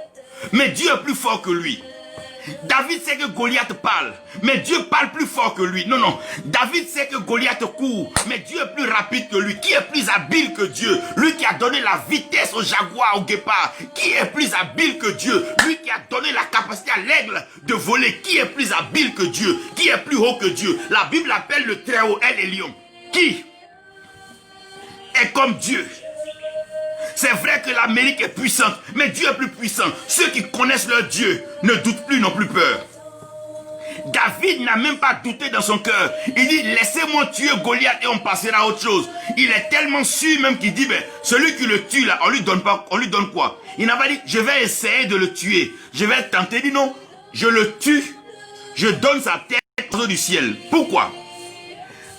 mais Dieu est plus fort que lui. David sait que Goliath parle, mais Dieu parle plus fort que lui. Non. David sait que Goliath court, mais Dieu est plus rapide que lui. Qui est plus habile que Dieu? Lui qui a donné la vitesse au jaguar, au guépard. Qui est plus habile que Dieu? Lui qui a donné la capacité à l'aigle de voler. Qui est plus habile que Dieu? Qui est plus haut que Dieu? La Bible appelle le Très-Haut, elle est lion. Qui est comme Dieu? C'est vrai que l'Amérique est puissante, mais Dieu est plus puissant. Ceux qui connaissent leur Dieu ne doutent plus, n'ont plus peur. David n'a même pas douté dans son cœur. Il dit, laissez-moi tuer Goliath et on passera à autre chose. Il est tellement sûr même qu'il dit, ben, celui qui le tue là, on lui donne quoi? Il n'a pas dit, je vais essayer de le tuer. Je vais tenter. Il dit non, je le tue. Je donne sa tête aux oiseaux du ciel. Pourquoi?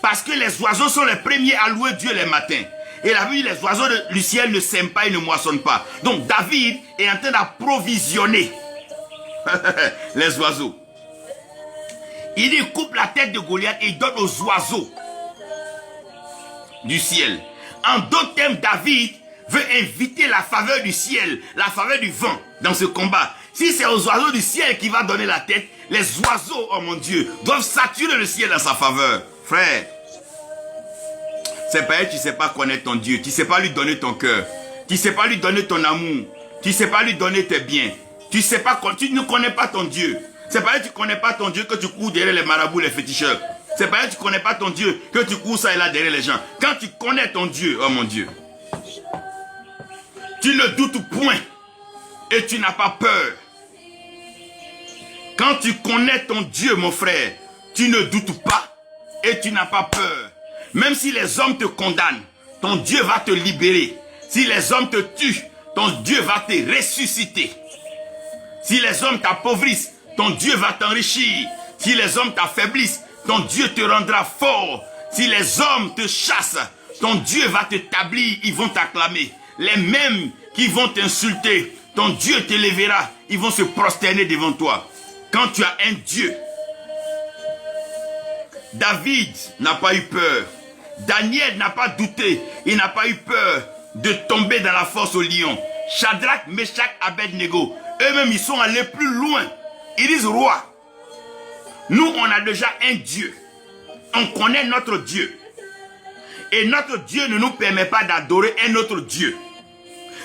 Parce que les oiseaux sont les premiers à louer Dieu les matins. Et la vie, les oiseaux du ciel ne sèment pas et ne moissonnent pas. Donc David est en train d'approvisionner les oiseaux. Il dit, coupe la tête de Goliath et il donne aux oiseaux du ciel. En d'autres termes, David veut inviter la faveur du ciel, la faveur du vent dans ce combat. Si c'est aux oiseaux du ciel qui va donner la tête, les oiseaux, oh mon Dieu, doivent saturer le ciel dans sa faveur. Frère, c'est pas que tu ne sais pas connaître ton Dieu. Tu ne sais pas lui donner ton cœur. Tu ne sais pas lui donner ton amour. Tu ne sais pas lui donner tes biens. Tu ne connais pas ton Dieu. C'est pas que tu ne connais pas ton Dieu que tu cours derrière les marabouts, les féticheurs. C'est pas que tu ne connais pas ton Dieu que tu cours ça et là derrière les gens. Quand tu connais ton Dieu, oh mon Dieu, tu ne doutes point et tu n'as pas peur. Quand tu connais ton Dieu, mon frère, tu ne doutes pas et tu n'as pas peur. Même si les hommes te condamnent, ton Dieu va te libérer. Si les hommes te tuent, ton Dieu va te ressusciter. Si les hommes t'appauvrissent, ton Dieu va t'enrichir. Si les hommes t'affaiblissent, ton Dieu te rendra fort. Si les hommes te chassent, ton Dieu va t'établir, ils vont t'acclamer. Les mêmes qui vont t'insulter, ton Dieu t'élèvera, ils vont se prosterner devant toi. Quand tu as un Dieu David n'a pas eu peur. Daniel n'a pas douté. Il n'a pas eu peur de tomber dans la fosse au lion. Shadrach, Meshach, Abednego, eux-mêmes, ils sont allés plus loin. Ils disent, roi, nous, on a déjà un Dieu. On connaît notre Dieu. Et notre Dieu ne nous permet pas d'adorer un autre Dieu.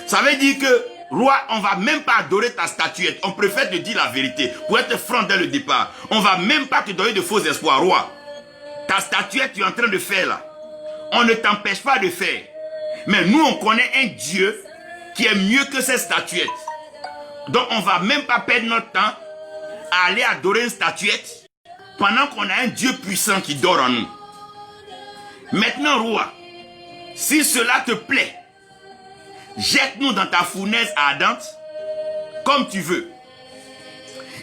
Ça veut dire que, roi, on ne va même pas adorer ta statuette. On préfère te dire la vérité. Pour être franc dès le départ. On ne va même pas te donner de faux espoirs, roi. Ta statuette, tu es en train de faire là. On ne t'empêche pas de faire. Mais nous, on connaît un Dieu qui est mieux que ces statuettes. Donc, on ne va même pas perdre notre temps à aller adorer une statuette pendant qu'on a un Dieu puissant qui dort en nous. Maintenant, roi, si cela te plaît, jette-nous dans ta fournaise ardente, comme tu veux.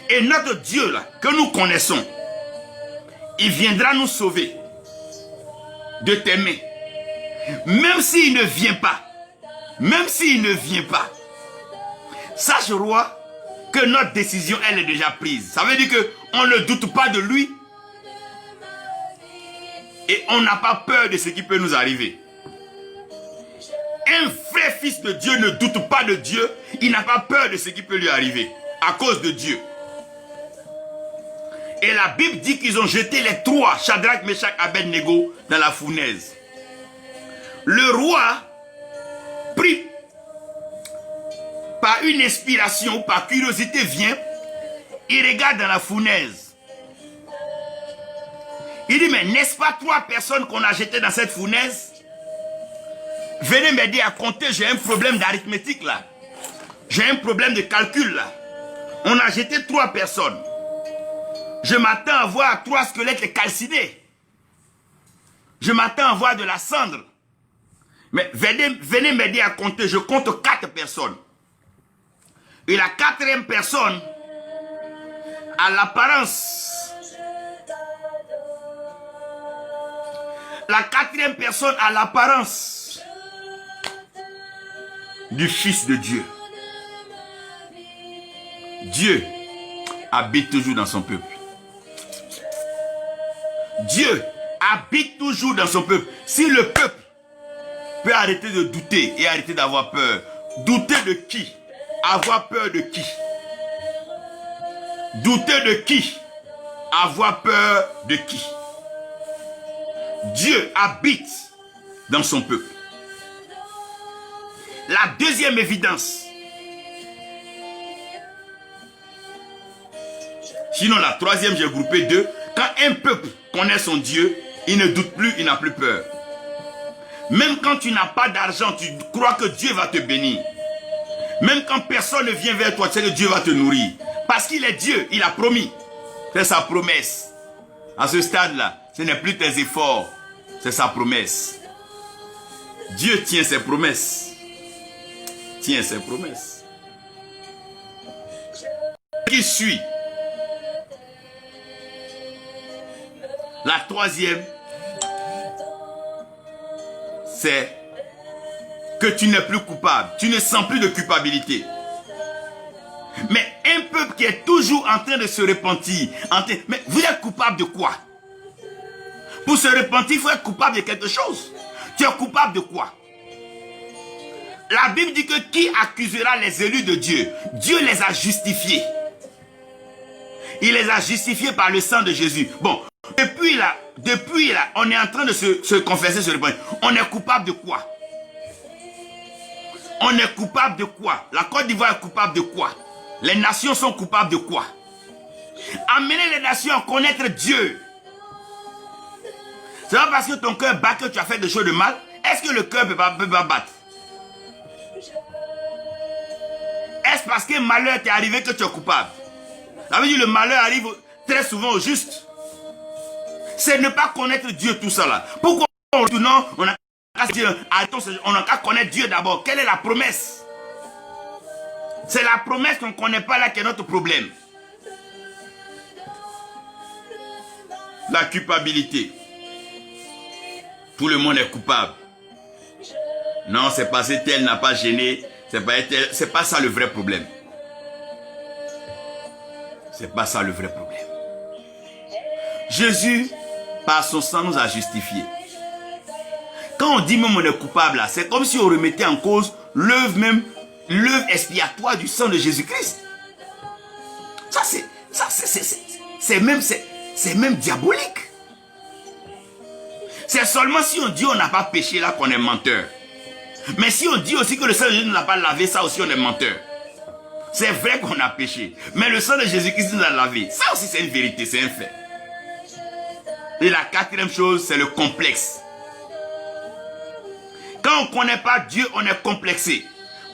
Et notre Dieu, là, que nous connaissons, il viendra nous sauver de tes mains. Même s'il ne vient pas, sache, roi, que notre décision, elle est déjà prise. Ça veut dire qu'on ne doute pas de lui et on n'a pas peur de ce qui peut nous arriver. Un vrai fils de Dieu ne doute pas de Dieu, il n'a pas peur de ce qui peut lui arriver à cause de Dieu. Et la Bible dit qu'ils ont jeté les trois, Shadrach, Meshach, Abednego, dans la fournaise. Le roi, pris par une inspiration, par curiosité, vient, il regarde dans la fournaise. Il dit, mais n'est-ce pas trois personnes qu'on a jetées dans cette fournaise? Venez m'aider à compter, j'ai un problème d'arithmétique là. J'ai un problème de calcul là. On a jeté trois personnes. Je m'attends à voir trois squelettes calcinés. Je m'attends à voir de la cendre. Mais venez m'aider à compter, je compte 4 personnes. Et la 4e personne a l'apparence. La 4e personne a l'apparence du Fils de Dieu. Dieu habite toujours dans son peuple. Dieu habite toujours dans son peuple. Si le peuple peut arrêter de douter et arrêter d'avoir peur, douter de qui? Avoir peur de qui? Douter de qui? Avoir peur de qui? Dieu habite dans son peuple. La deuxième évidence. Sinon, la troisième, j'ai groupé 2. Quand un peuple connaît son Dieu, il ne doute plus, il n'a plus peur. Même quand tu n'as pas d'argent, tu crois que Dieu va te bénir. Même quand personne ne vient vers toi, tu sais que Dieu va te nourrir. Parce qu'il est Dieu, il a promis. C'est sa promesse. À ce stade-là, ce n'est plus tes efforts, c'est sa promesse. Dieu tient ses promesses. Tient ses promesses. Qui suit? La troisième, c'est que tu n'es plus coupable. Tu ne sens plus de culpabilité. Mais un peuple qui est toujours en train de se repentir. Mais vous êtes coupable de quoi? Pour se repentir, il faut être coupable de quelque chose. Tu es coupable de quoi? La Bible dit que qui accusera les élus de Dieu? Dieu les a justifiés. Il les a justifiés par le sang de Jésus. Bon, depuis là, on est en train de se confesser, se repentir. On est coupable de quoi? On est coupable de quoi? La Côte d'Ivoire est coupable de quoi? Les nations sont coupables de quoi? Amener les nations à connaître Dieu. C'est pas parce que ton cœur bat que tu as fait des choses de mal. Est-ce que le cœur peut pas battre? Est-ce parce que malheur t'est arrivé que tu es coupable? Ça veut dire que le malheur arrive très souvent au juste. C'est ne pas connaître Dieu, tout ça là. Pourquoi non, on a qu'à connaître Dieu d'abord. Quelle est la promesse? C'est la promesse qu'on ne connaît pas là qui est notre problème. La culpabilité. Tout le monde est coupable. Non, c'est parce que tel n'a pas gêné. C'est pas ça le vrai problème. C'est pas ça le vrai problème. Jésus par son sang nous a justifiés. Quand on dit même on est coupable, c'est comme si on remettait en cause l'œuvre expiatoire du sang de Jésus-Christ. C'est même diabolique. C'est seulement si on dit on n'a pas péché là qu'on est menteur. Mais si on dit aussi que le sang de Jésus ne l'a pas lavé, ça aussi on est menteur. C'est vrai qu'on a péché, mais le sang de Jésus-Christ nous a lavé. Ça aussi c'est une vérité, c'est un fait. Et la quatrième chose, c'est le complexe. Quand on ne connaît pas Dieu, on est complexé.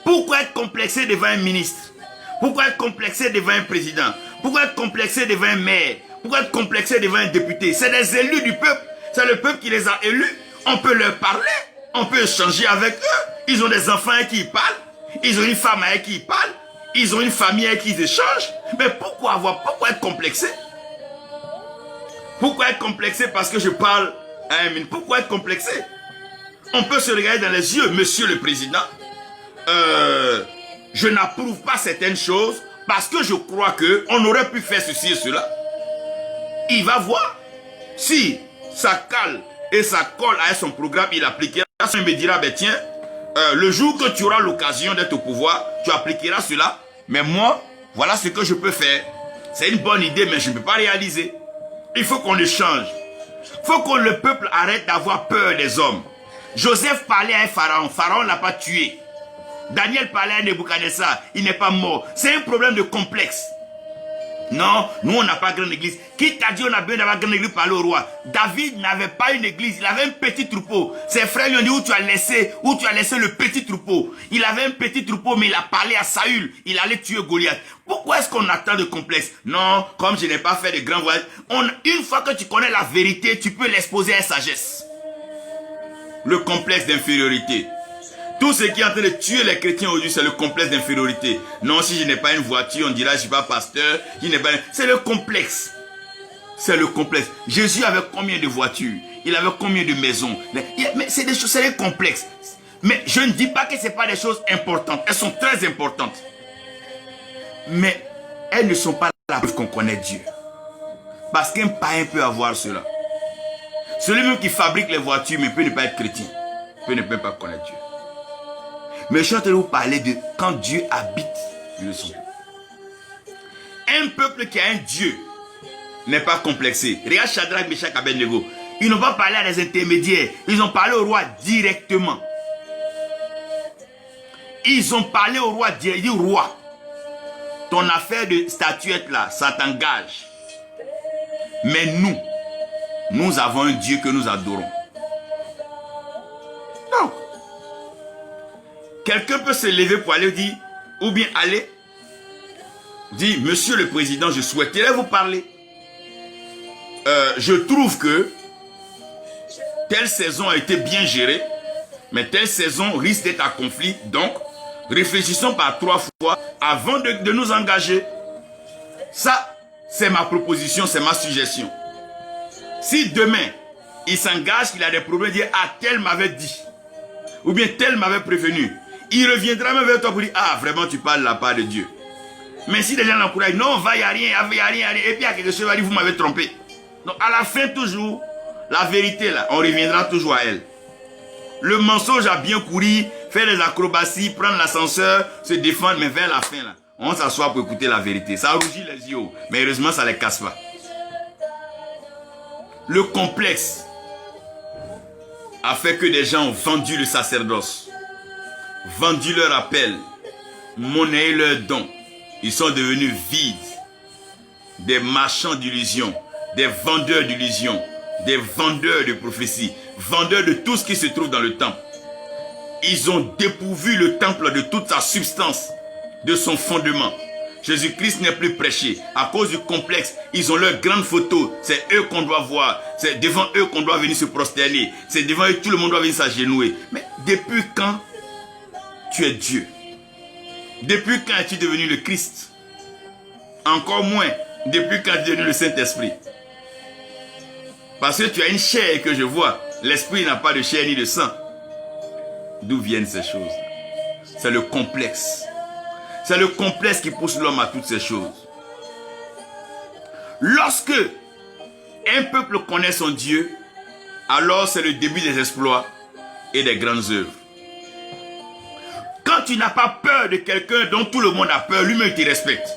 Pourquoi être complexé devant un ministre? Pourquoi être complexé devant un président? Pourquoi être complexé devant un maire? Pourquoi être complexé devant un député? C'est des élus du peuple. C'est le peuple qui les a élus. On peut leur parler. On peut échanger avec eux. Ils ont des enfants avec qui ils parlent. Ils ont une femme avec qui ils parlent. Ils ont une famille avec qui ils échangent. Mais pourquoi être complexé? Pourquoi être complexé parce que je parle à un ministre? Pourquoi être complexé? On peut se regarder dans les yeux, monsieur le président. Je n'approuve pas certaines choses parce que je crois qu'on aurait pu faire ceci et cela. Il va voir. Si ça cale et ça colle à son programme, il appliquera. Il me dira, ben tiens, le jour que tu auras l'occasion d'être au pouvoir, tu appliqueras cela. Mais moi, voilà ce que je peux faire. C'est une bonne idée, mais je ne peux pas réaliser. Il faut qu'on le change. Il faut que le peuple arrête d'avoir peur des hommes. Joseph parlait à un pharaon. Pharaon ne l'a pas tué. Daniel parlait à Nebuchadnezzar. Il n'est pas mort. C'est un problème de complexe. Non, nous on n'a pas grande église. Qui t'a dit on a besoin d'avoir grande église? Parler au roi. David n'avait pas une église, il avait un petit troupeau. Ses frères lui ont dit où tu as laissé le petit troupeau. Il avait un petit troupeau, mais il a parlé à Saül. Il allait tuer Goliath. Pourquoi est-ce qu'on a tant de complexes? Non, comme je n'ai pas fait de grands voyages. Une fois que tu connais la vérité, tu peux l'exposer à la sagesse. Le complexe d'infériorité. Tout ce qui est en train de tuer les chrétiens aujourd'hui, c'est le complexe d'infériorité. Non, si je n'ai pas une voiture, on dira je ne suis pas pasteur. C'est le complexe. C'est le complexe. Jésus avait combien de voitures? Il avait combien de maisons? Mais c'est des choses, c'est des complexes. Mais je ne dis pas que ce n'est pas des choses importantes. Elles sont très importantes. Mais elles ne sont pas la preuve qu'on connaît Dieu. Parce qu'un païen peut avoir cela. Celui même qui fabrique les voitures, mais peut ne pas être chrétien. Peut ne peut pas connaître Dieu. Mais je suis en train de vous parler de quand Dieu habite le son. Un peuple qui a un Dieu n'est pas complexé. Regarde Shadrach, Meshach, Abednego. Ils n'ont pas parlé à des intermédiaires. Ils ont parlé au roi directement. Ils ont parlé au roi directement. Ils disent, roi, ton affaire de statuette là, ça t'engage. Mais nous avons un Dieu que nous adorons. Donc, quelqu'un peut se lever pour aller dire, ou bien aller, dire, monsieur le président, je souhaiterais vous parler. Je trouve que telle saison a été bien gérée, mais telle saison risque d'être à conflit. Donc, réfléchissons par 3 fois avant de nous engager. Ça, c'est ma proposition, c'est ma suggestion. Si demain, il s'engage qu'il a des problèmes, dire, ah, tel m'avait dit, ou bien tel m'avait prévenu, il reviendra même vers toi pour dire, ah, vraiment, tu parles de la part de Dieu. Mais si les gens l'encouragent, non, va, il n'y a rien, et puis il y a quelque chose, il va dire, vous m'avez trompé. Donc, à la fin, toujours, la vérité, là, on reviendra toujours à elle. Le mensonge a bien couru, faire des acrobaties, prendre l'ascenseur, se défendre, mais vers la fin, là, on s'assoit pour écouter la vérité. Ça rougit les yeux, mais heureusement, ça ne les casse pas. Le complexe a fait que des gens ont vendu le sacerdoce, vendu leur appel, monnayé leurs dons. Ils sont devenus vides, des marchands d'illusions, des vendeurs d'illusions, des vendeurs de prophéties, vendeurs de tout ce qui se trouve dans le temple. Ils ont dépourvu le temple de toute sa substance, de son fondement. Jésus-Christ n'est plus prêché. À cause du complexe, ils ont leurs grandes photos. C'est eux qu'on doit voir. C'est devant eux qu'on doit venir se prosterner. C'est devant eux que tout le monde doit venir s'agenouiller. Mais depuis quand tu es Dieu? Depuis quand es-tu devenu le Christ? Encore moins, depuis quand tu es devenu le Saint-Esprit? Parce que tu as une chair que je vois. L'esprit n'a pas de chair ni de sang. D'où viennent ces choses? C'est le complexe. C'est le complexe qui pousse l'homme à toutes ces choses. Lorsque un peuple connaît son Dieu, alors c'est le début des exploits et des grandes œuvres. Quand tu n'as pas peur de quelqu'un dont tout le monde a peur, lui-même te respecte.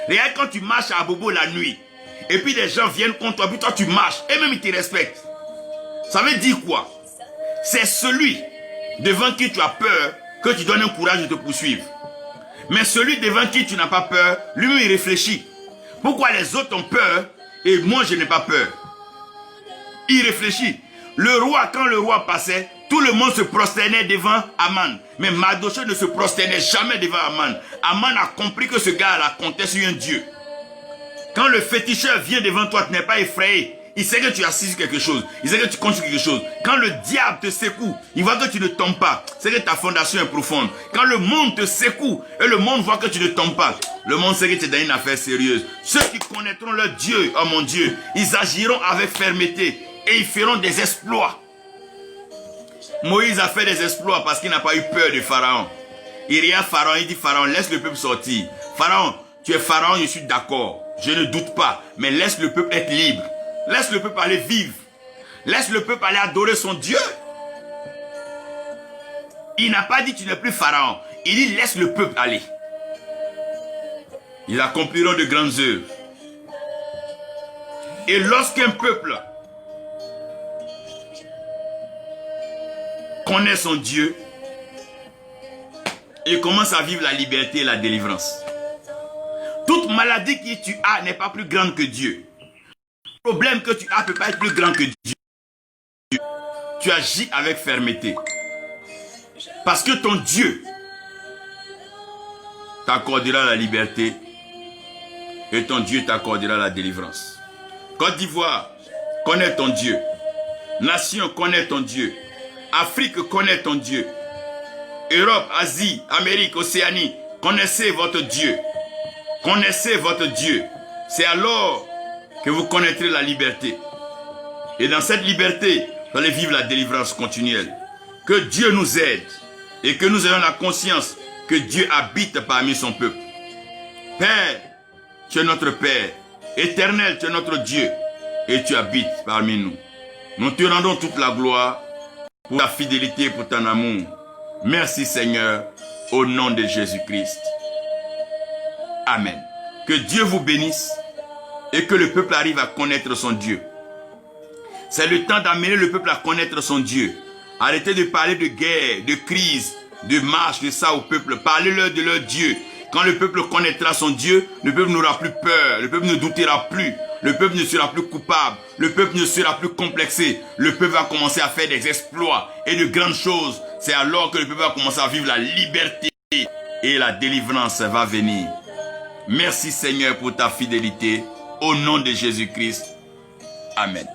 Regarde quand tu marches à Bobo la nuit, et puis les gens viennent contre toi, puis toi tu marches, et même ils te respectent. Ça veut dire quoi? C'est celui devant qui tu as peur que tu donnes un courage de te poursuivre. Mais celui devant qui tu n'as pas peur, lui-même il réfléchit. Pourquoi les autres ont peur et moi je n'ai pas peur? Il réfléchit. Le roi, quand le roi passait, tout le monde se prosternait devant Aman. Mais Mardochée ne se prosternait jamais devant Aman. Aman a compris que ce gars-là comptait sur un Dieu. Quand le féticheur vient devant toi, tu n'es pas effrayé. Il sait que tu as assis sur quelque chose. Il sait que tu comptes sur quelque chose. Quand le diable te secoue, il voit que tu ne tombes pas. C'est que ta fondation est profonde. Quand le monde te secoue et le monde voit que tu ne tombes pas, le monde sait que tu es dans une affaire sérieuse. Ceux qui connaîtront leur Dieu, oh mon Dieu, ils agiront avec fermeté et ils feront des exploits. Moïse a fait des exploits parce qu'il n'a pas eu peur de Pharaon. Il regarde Pharaon, il dit Pharaon, laisse le peuple sortir. Pharaon, tu es Pharaon, je suis d'accord. Je ne doute pas, mais laisse le peuple être libre. Laisse le peuple aller vivre. Laisse le peuple aller adorer son Dieu. Il n'a pas dit tu n'es plus Pharaon. Il dit laisse le peuple aller. Ils accompliront de grandes œuvres. Et lorsqu'un peuple connaît son Dieu, il commence à vivre la liberté et la délivrance. Toute maladie que tu as n'est pas plus grande que Dieu. Le problème que tu as ne peut pas être plus grand que Dieu. Tu agis avec fermeté. Parce que ton Dieu t'accordera la liberté et ton Dieu t'accordera la délivrance. Côte d'Ivoire, connais ton Dieu. Nation, connais ton Dieu. Afrique, connais ton Dieu. Europe, Asie, Amérique, Océanie, connaissez votre Dieu. Connaissez votre Dieu. C'est alors que vous connaîtrez la liberté. Et dans cette liberté, vous allez vivre la délivrance continuelle. Que Dieu nous aide et que nous ayons la conscience que Dieu habite parmi son peuple. Père, tu es notre Père. Éternel, tu es notre Dieu. Et tu habites parmi nous. Nous te rendons toute la gloire pour ta fidélité, pour ton amour. Merci Seigneur, au nom de Jésus-Christ. Amen. Que Dieu vous bénisse et que le peuple arrive à connaître son Dieu. C'est le temps d'amener le peuple à connaître son Dieu. Arrêtez de parler de guerre, de crise, de marche, de ça au peuple. Parlez-leur de leur Dieu. Quand le peuple connaîtra son Dieu, le peuple n'aura plus peur, le peuple ne doutera plus, le peuple ne sera plus coupable, le peuple ne sera plus complexé. Le peuple va commencer à faire des exploits et de grandes choses. C'est alors que le peuple va commencer à vivre la liberté et la délivrance va venir. Merci Seigneur pour ta fidélité. Au nom de Jésus-Christ. Amen.